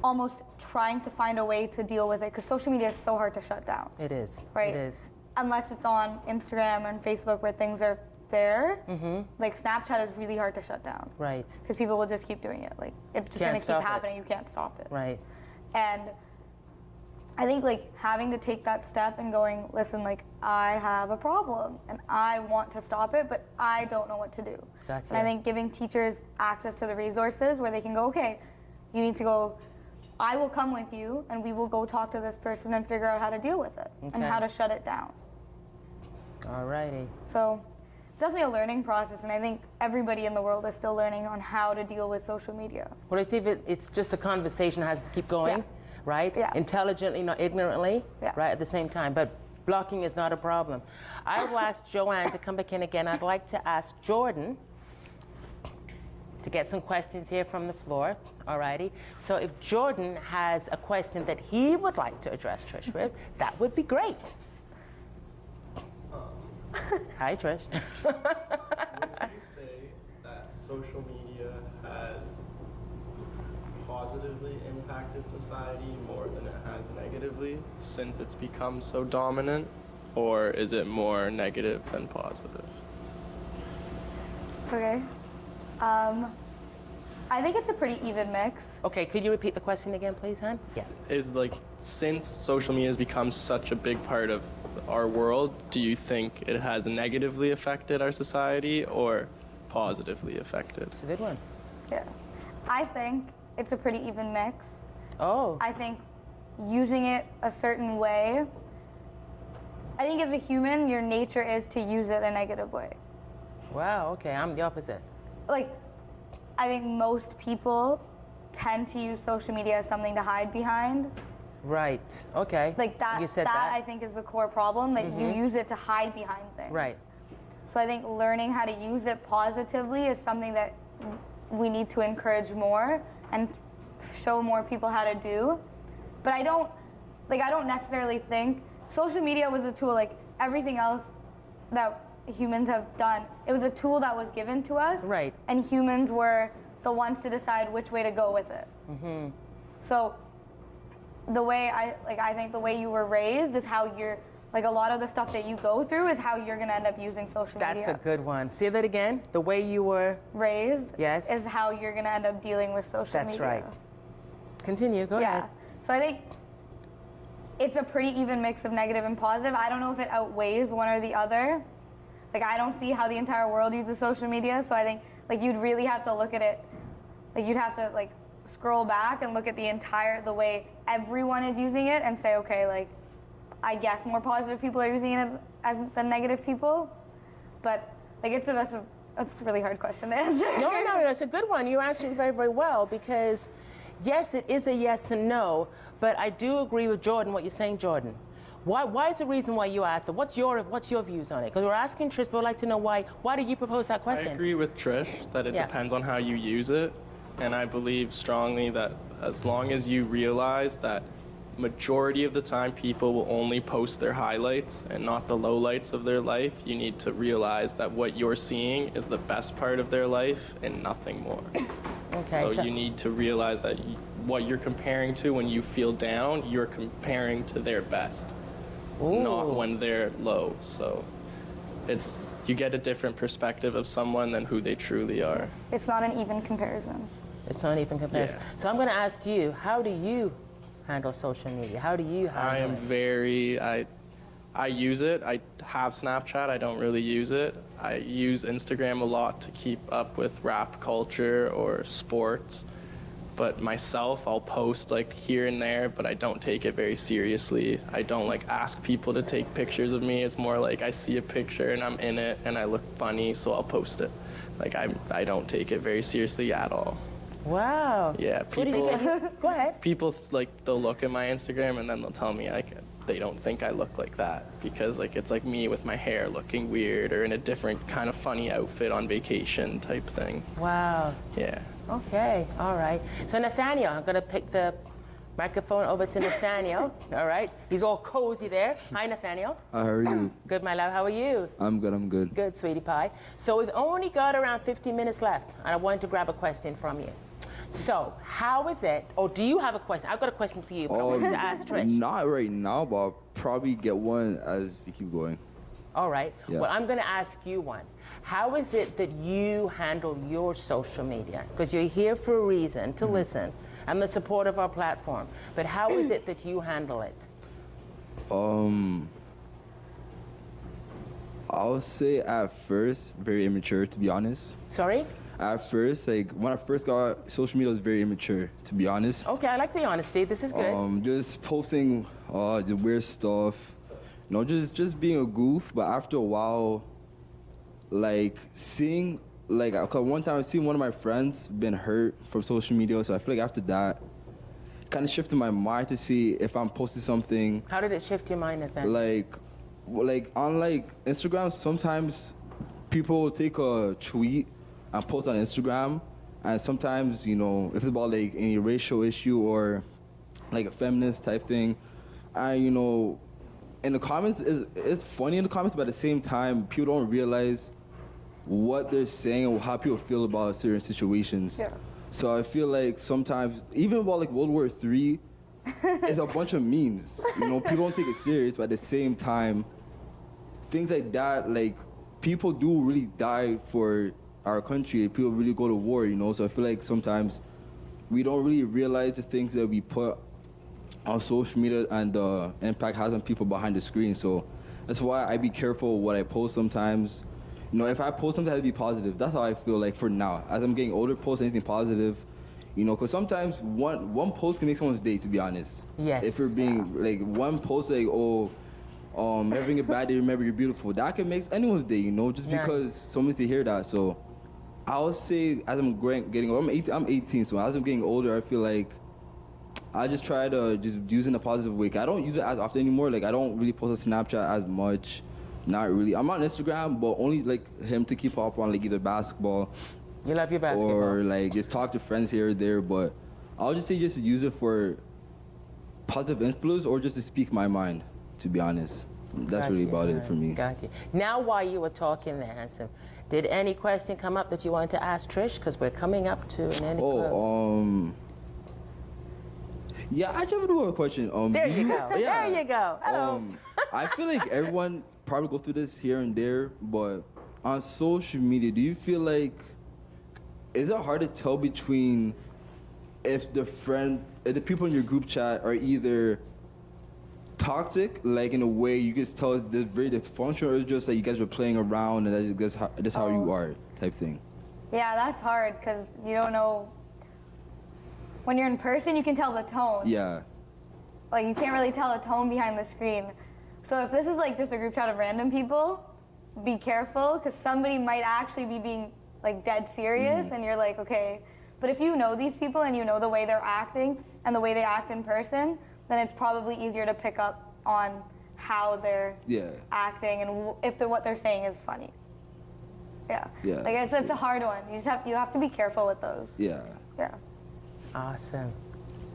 almost trying to find a way to deal with it because social media is so hard to shut down. It is. Right? It is. Unless it's on Instagram and Facebook where things are there. Like, Snapchat is really hard to shut down Right. because people will just keep doing it. Like, it's just Can't going to stop keep it. happening. You can't stop it. Right. And I think, like, having to take that step and going, listen, like, I have a problem and I want to stop it, but I don't know what to do. Gotcha. And I think giving teachers access to the resources where they can go, okay, you need to go I will come with you and we will go talk to this person and figure out how to deal with it and Okay. how to shut it down. Alrighty. So it's definitely a learning process, and I think everybody in the world is still learning on how to deal with social media. Well, it's just a conversation that has to keep going, Yeah. right? Yeah. Intelligently, not ignorantly, Yeah. right, at the same time. But blocking is not a problem. I will ask Joanne to come back in again. I'd like to ask Jordan to get some questions here from the floor, alrighty? So if Jordan has a question that he would like to address Trish with, that would be great. Hi, Trish. Would you say that social media has positively impacted society more than it has negatively since it's become so dominant? Or is it more negative than positive? Okay. I think it's a pretty even mix. Okay, could you repeat the question again, please, hon? Yeah. Is like, since social media has become such a big part of our world, do you think it has negatively affected our society or positively affected? It's a good one. Yeah. I think it's a pretty even mix. Oh. I think using it a certain way, I think as a human, your nature is to use it a negative way. Wow, okay, I'm the opposite. Like, I think most people tend to use social media as something to hide behind. Right, okay. Like that, You said I think is the core problem, that you use it to hide behind things. Right. So I think learning how to use it positively is something that we need to encourage more and show more people how to do. But I don't necessarily think social media was a tool like everything else that humans have done. It was a tool that was given to us. Right. And humans were the ones to decide which way to go with it. So the way I think the way you were raised is how you're, like a lot of the stuff that you go through is how you're gonna end up using social That's media. a good one. Say that again. The way you were. Raised Yes. is how you're gonna end up dealing with social That's media. right. Continue, go Yeah. ahead. So I think it's a pretty even mix of negative and positive. I don't know if it outweighs one or the other. Like I don't see how the entire world uses social media, so I think like you'd really have to look at it. Like you'd have to like scroll back and look at the way everyone is using it and say, okay, like I guess more positive people are using it than negative people. But like that's a really hard question to answer. No, it's a good one. You're answering very, very well because yes, it is a yes and no, but I do agree with Jordan, what you're saying, Jordan. Why is the reason why you asked it? What's your views on it? Because we're asking Trish, but we'd like to know why did you propose that I question? agree with Trish that it Yeah. depends on how you use it. And I believe strongly that as long as you realize that majority of the time people will only post their highlights and not the lowlights of their life, you need to realize that what you're seeing is the best part of their life and nothing more. Okay, So you need to realize that what you're comparing to when you feel down, you're comparing to their best, not when they're low. So you get a different perspective of someone than who they truly are. It's not an even comparison. It's not even comparison. Yeah. So I'm going to ask you, how do you handle social media? How do you I handle am it? very, I use it. I have Snapchat. I don't really use it. I use Instagram a lot to keep up with rap culture or sports. But myself, I'll post like here and there, but I don't take it very seriously. I don't like ask people to take pictures of me. It's more like I see a picture and I'm in it and I look funny, so I'll post it. Like I don't take it very seriously at all. Wow. Yeah, What do you get? Go ahead. People like they'll look at my Instagram and then they'll tell me like they don't think I look like that because like it's like me with my hair looking weird or in a different kind of funny outfit on vacation type thing. Wow. Yeah. Okay, all right. So Nathaniel, I'm going to pick the microphone over to Nathaniel, all right? He's all cozy there. Hi, Nathaniel. How are you? Good, my love. How are you? I'm good. Good, sweetie pie. So we've only got around 15 minutes left, and I wanted to grab a question from you. So how is it, or do you have a question? I've got a question for you, but I wanted to ask Trish. Not right now, but I'll probably get one as we keep going. All right. Yeah. Well, I'm going to ask you one. How is it that you handle your social media? Because you're here for a reason, to listen, and the support of our platform. But how is it that you handle it? I'll say at first, very immature, to be honest. Sorry? at first, like when I first got social media, was very immature, to be honest. Okay, I like the honesty. This is good. Just posting the weird stuff, you know, just being a goof. But after a while, like seeing, like, 'cause one time I seen one of my friends been hurt from social media, so I feel like after that, kind of shifted my mind to see if I'm posting something. How did it shift your mind then? Like on like Instagram, sometimes people will take a tweet and post on Instagram, and sometimes, you know, if it's about like any racial issue or like a feminist type thing, and you know, in the comments, it's funny in the comments, but at the same time, people don't realize what they're saying or how people feel about certain situations. Yeah. So I feel like sometimes, even about like World War III, it's a bunch of memes. You know, people don't take it serious, but at the same time, things like that, like, people do really die for our country. People really go to war, you know? So I feel like sometimes we don't really realize the things that we put on social media and the impact has on people behind the screen. So that's why I be careful what I post sometimes. You know, if I post something, it has to be positive. That's how I feel like for now. As I'm getting older, post anything positive. You know, because sometimes one post can make someone's day, to be honest. Yes. If you're being, like, one post, like, having a bad day, remember you're beautiful. That can make anyone's day, you know, just because someone needs to hear that. So I would say, as I'm getting older, I'm 18, so as I'm getting older, I feel like I just try to just use it in a positive way. I don't use it as often anymore. Like, I don't really post on Snapchat as much. Not really. I'm on Instagram, but only like him to keep up on like either basketball. You love your basketball. Or like just talk to friends here or there. But I'll just say just use it for positive influence or just to speak my mind, to be honest. That's really about it for me. Got you. Now, while you were talking there, Handsome, did any question come up that you wanted to ask Trish? Because we're coming up to an end. Yeah, I just do have a question. There you go. Yeah. There you go. Hello. I feel like everyone probably go through this here and there, but on social media, do you feel like, is it hard to tell between if the people in your group chat are either toxic, like in a way you just tell it's very dysfunctional, or it's just like you guys are playing around and that's how you are type thing? Yeah, that's hard because you don't know. When you're in person, you can tell the tone. Yeah. Like, you can't really tell a tone behind the screen. So if this is like just a group chat of random people, be careful, because somebody might actually be being like dead serious, and you're like, okay. But if you know these people and you know the way they're acting and the way they act in person, then it's probably easier to pick up on how they're acting and if what they're saying is funny. Yeah. Like it's a hard one. You have to be careful with those. Yeah. Yeah. Awesome.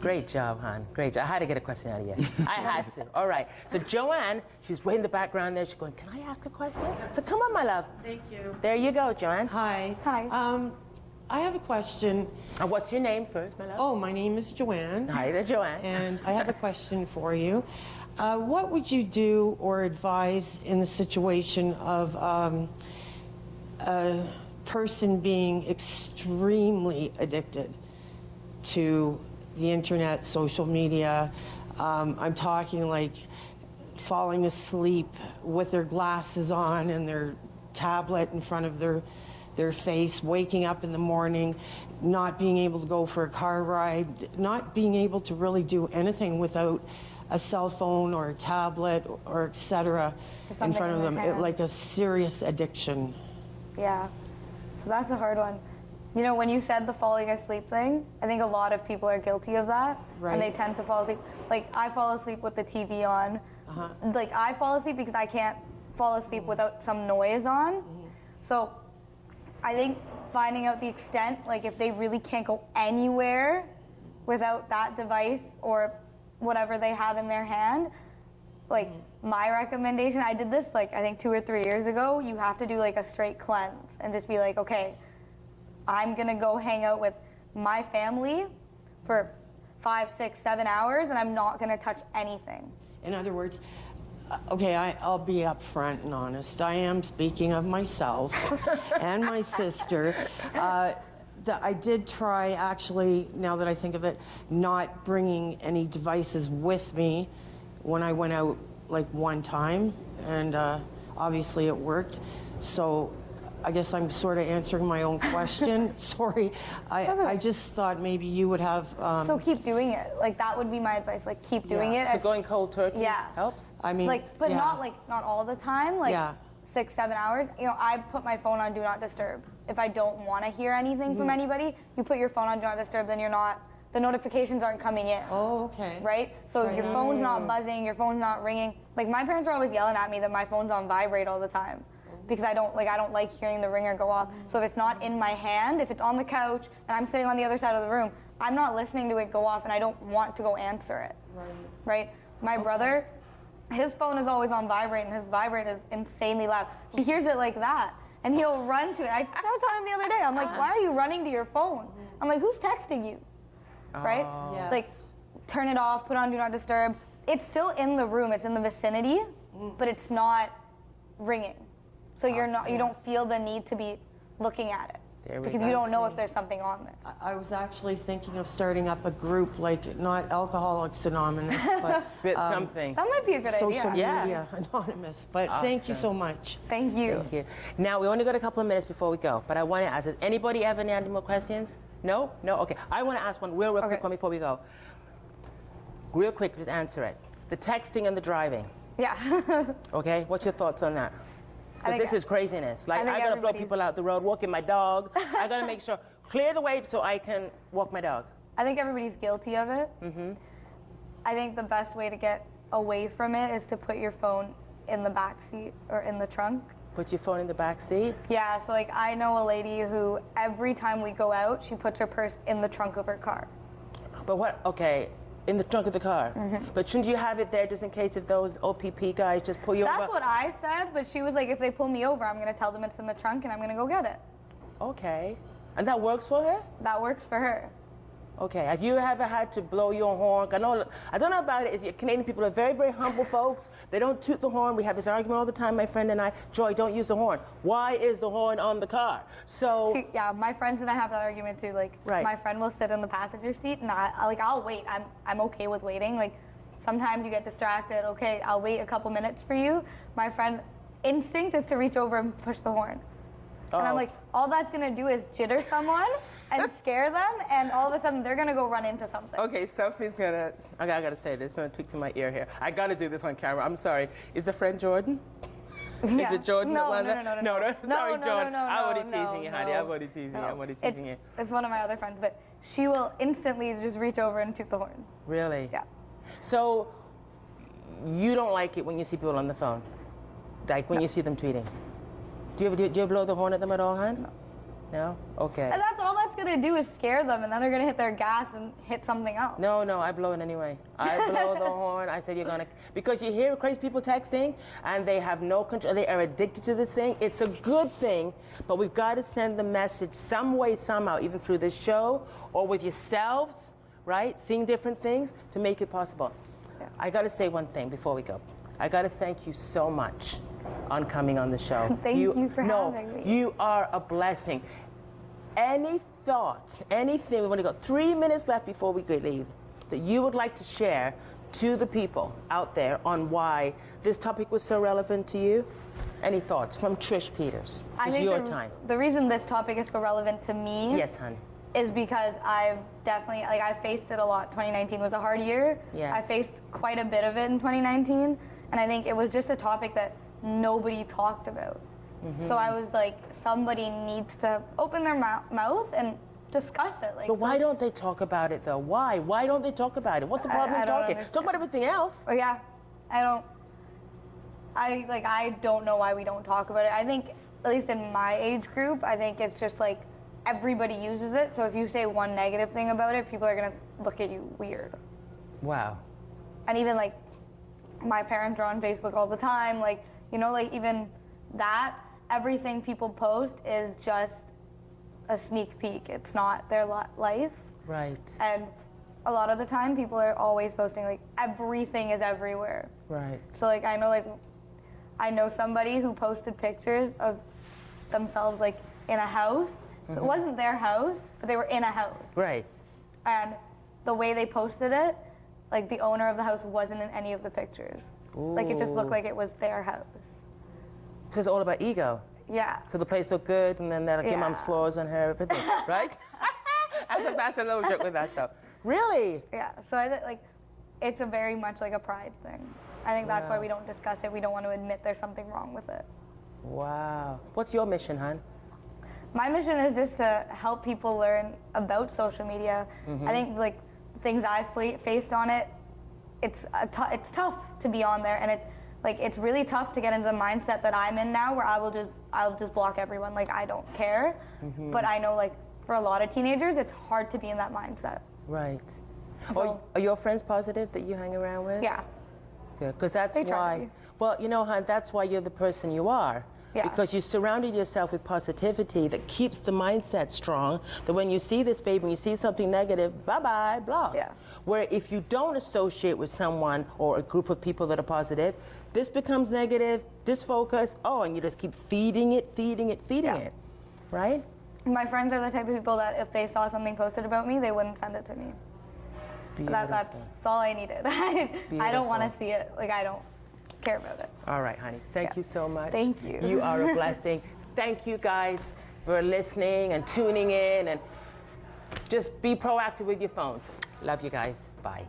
Great job, hon. Great job. I had to get a question out of you. I had to. All right. So Joanne, she's way in the background there. She's going, can I ask a question? So come on, my love. Thank you. There you go, Joanne. Hi. Hi. I have a question. What's your name first, my love? Oh, my name is Joanne. Hi there, Joanne. And I have a question for you. What would you do or advise in the situation of a person being extremely addicted to the internet, social media? I'm talking like falling asleep with their glasses on and their tablet in front of their face, waking up in the morning, not being able to go for a car ride, not being able to really do anything without a cell phone or a tablet or et cetera in front of them, like a serious addiction. Yeah, so that's a hard one. You know, when you said the falling asleep thing, I think a lot of people are guilty of that. Right. And they tend to fall asleep. Like, I fall asleep with the TV on. Like, I fall asleep because I can't fall asleep without some noise on. So I think finding out the extent, like if they really can't go anywhere without that device or whatever they have in their hand, like my recommendation, I did this like I think 2 or 3 years ago, you have to do like a straight cleanse and just be like, okay, I'm gonna go hang out with my family for 5, 6, 7 hours and I'm not gonna touch anything. In other words, okay, I'll be upfront and honest. I am speaking of myself and my sister. I did try, actually, now that I think of it, not bringing any devices with me when I went out like one time, and obviously it worked. So I guess I'm sort of answering my own question. Sorry. I just thought maybe you would have. So keep doing it. Like that would be my advice. Like keep doing it. So going cold turkey Yeah. helps? I mean, Like, but not all the time. Like Yeah. 6-7 hours. You know, I put my phone on do not disturb. If I don't want to hear anything from anybody, you put your phone on do not disturb. Then the notifications aren't coming in. Oh, okay. Right? So your phone's not buzzing, your phone's not ringing. Like my parents are always yelling at me that my phone's on vibrate all the time because I don't like hearing the ringer go off. So if it's not in my hand, if it's on the couch and I'm sitting on the other side of the room, I'm not listening to it go off and I don't want to go answer it. Right? My brother, his phone is always on vibrate and his vibrate is insanely loud. He hears it like that and he'll run to it. I was telling him the other day, I'm like, why are you running to your phone? I'm like, who's texting you? Right? Yes. Like, turn it off, put on do not disturb. It's still in the room, it's in the vicinity, but it's not ringing. So you don't feel the need to be looking at it There we because go. you don't know if there's something on there. I was actually thinking of starting up a group, like not Alcoholics Anonymous, but something. That might be a good social idea. media anonymous. But thank you so much. Thank you. Thank you. Now, we only got a couple of minutes before we go, but I want to ask, does anybody have any more questions? No? No? Okay. I want to ask one real quick one before we go. Real quick, just answer it. The texting and the driving. Yeah. Okay? What's your thoughts on that? Because think this is craziness. Like, think I got to blow everybody's- people out the road, walking my dog. I got to make sure, clear the way so I can walk my dog. I think everybody's guilty of it. I think the best way to get away from it is to put your phone in the back seat or in the trunk. Put your phone in the back seat. Yeah, so like I know a lady who every time we go out, she puts her purse in the trunk of her car. But what, okay, in the trunk of the car. But shouldn't you have it there just in case if those OPP guys just pull you over? That's what I said, but she was like, if they pull me over, I'm gonna tell them it's in the trunk and I'm gonna go get it. Okay. And that works for her? That works for her. Okay. Have you ever had to blow your horn? I don't know about it. Is Canadian people are very, very humble folks. They don't toot the horn. We have this argument all the time, my friend and I. Joy, don't use the horn. Why is the horn on the car? So. Yeah, my friends and I have that argument too. Like, my friend will sit in the passenger seat, and I'll wait. I'm okay with waiting. Like, sometimes you get distracted. Okay, I'll wait a couple minutes for you. My friend instinct is to reach over and push the horn. And I'm like, all that's gonna do is jitter someone and scare them, and all of a sudden they're gonna go run into something. Okay, Sophie's gonna. I gotta say this. I'm gonna tweak to my ear here. I gotta do this on camera. I'm sorry. Is the friend Jordan? Yeah. Is it Jordan? No, that no. Sorry, No, Jordan. no, I'm already no, teasing you, honey. I'm already teasing you. I'm already teasing you. It's one of my other friends, but she will instantly just reach over and toot the horn. Really? Yeah. So, you don't like it when you see people on the phone, like when you see them tweeting. Do you blow the horn at them at all, hon? No? Okay. And that's all that's gonna do is scare them, and then they're gonna hit their gas and hit something else. No, I blow it anyway. I blow the horn. I said because you hear crazy people texting and they have no control. They are addicted to this thing. It's a good thing, but we've got to send the message some way, somehow, even through this show or with yourselves, right? Seeing different things to make it possible. Yeah. I got to say one thing before we go. I got to thank you so much on coming on the show. Thank you for having me. You are a blessing. Any thoughts, anything, we want to go 3 minutes left before we leave, that you would like to share to the people out there on why this topic was so relevant to you? Any thoughts from Trish Peters? It's your time. The reason this topic is so relevant to me Yes, honey. is because I've definitely, I faced it a lot. 2019 was a hard year. Yes. I faced quite a bit of it in 2019, and I think it was just a topic that nobody talked about. So I was like, somebody needs to open their mouth and discuss it. Like, But why don't they talk about it though? Why? Why don't they talk about it? What's the problem I with don't talking? understand. Talk about everything else. Oh yeah, I don't know why we don't talk about it. I think, at least in my age group, I think it's just like everybody uses it. So if you say one negative thing about it, people are gonna look at you weird. Wow. And even like my parents are on Facebook all the time. Like, you know, like even that, everything people post is just a sneak peek. It's not their life. Right. And a lot of the time people are always posting like everything is everywhere. Right. So like I know somebody who posted pictures of themselves like in a house. So it wasn't their house, but they were in a house. Right. And the way they posted it, like the owner of the house wasn't in any of the pictures. Like it just looked like it was their house. Because it's all about ego. Yeah. So the place look good, and then your mom's Yeah. floors on her, everything, right? That's a little joke with that stuff. Really? Yeah. So I think like it's a very much like a pride thing. I think that's why we don't discuss it. We don't want to admit there's something wrong with it. Wow. What's your mission, hon? My mission is just to help people learn about social media. I think like things I've faced on it, it's tough to be on there, and it's really tough to get into the mindset that I'm in now, where I'll just block everyone, like I don't care. But I know like for a lot of teenagers, it's hard to be in that mindset. Right. So- Are your friends positive that you hang around with? Yeah. Good, because that's They try to why. be. Well, you know, hon, that's why you're the person you are. Yeah. Because you surrounded yourself with positivity that keeps the mindset strong. That when you see this baby, when you see something negative, bye-bye, block. Yeah. Where if you don't associate with someone or a group of people that are positive, this becomes negative, disfocus. Oh, and you just keep feeding it, Yeah. it, right? My friends are the type of people that if they saw something posted about me, they wouldn't send it to me. That's all I needed. I don't want to see it. Like I don't care about it. All right, honey. Thank you so much. Thank you. You are a blessing. Thank you guys for listening and tuning in, and just be proactive with your phones. Love you guys. Bye.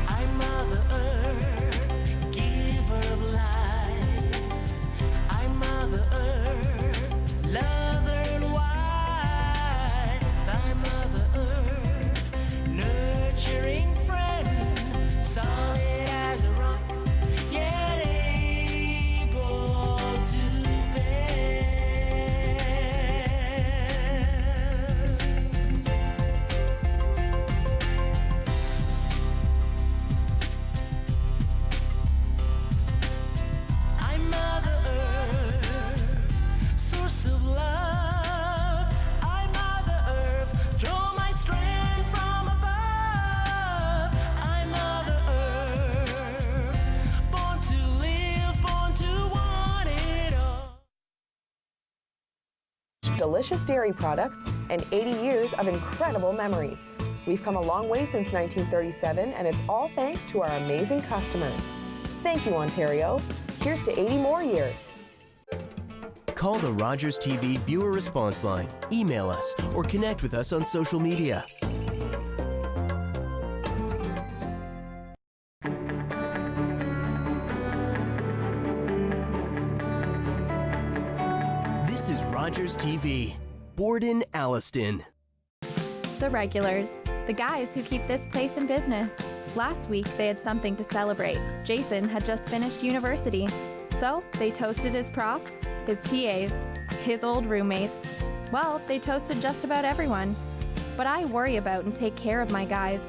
I'm Mother Earth, giver of life. I'm Mother Earth, lover and wife. I'm Mother Earth, nurturing friend, solid as a rock, yet able to bend. I'm Mother Earth, source of love. I'm Mother Earth, draw my strength from above. I'm Mother Earth, born to live, born to want it all. Delicious dairy products, and 80 years of incredible memories. We've come a long way since 1937, and it's all thanks to our amazing customers. Thank you, Ontario. Here's to 80 more years. Call the Rogers TV viewer response line, email us, or connect with us on social media. This is Rogers TV. Borden, Alliston. The regulars, the guys who keep this place in business. Last week, they had something to celebrate. Jason had just finished university. So they toasted his profs, his TAs, his old roommates. Well, they toasted just about everyone. But I worry about and take care of my guys.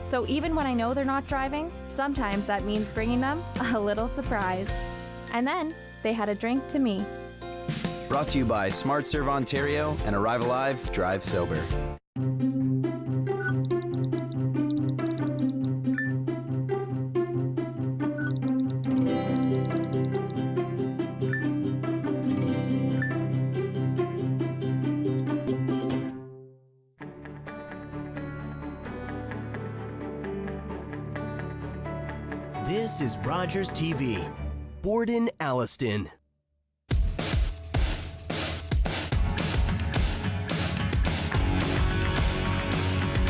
So even when I know they're not driving, sometimes that means bringing them a little surprise. And then they had a drink to me. Brought to you by Smart Serve Ontario and Arrive Alive, Drive Sober. This is Rogers TV. Borden, Alliston.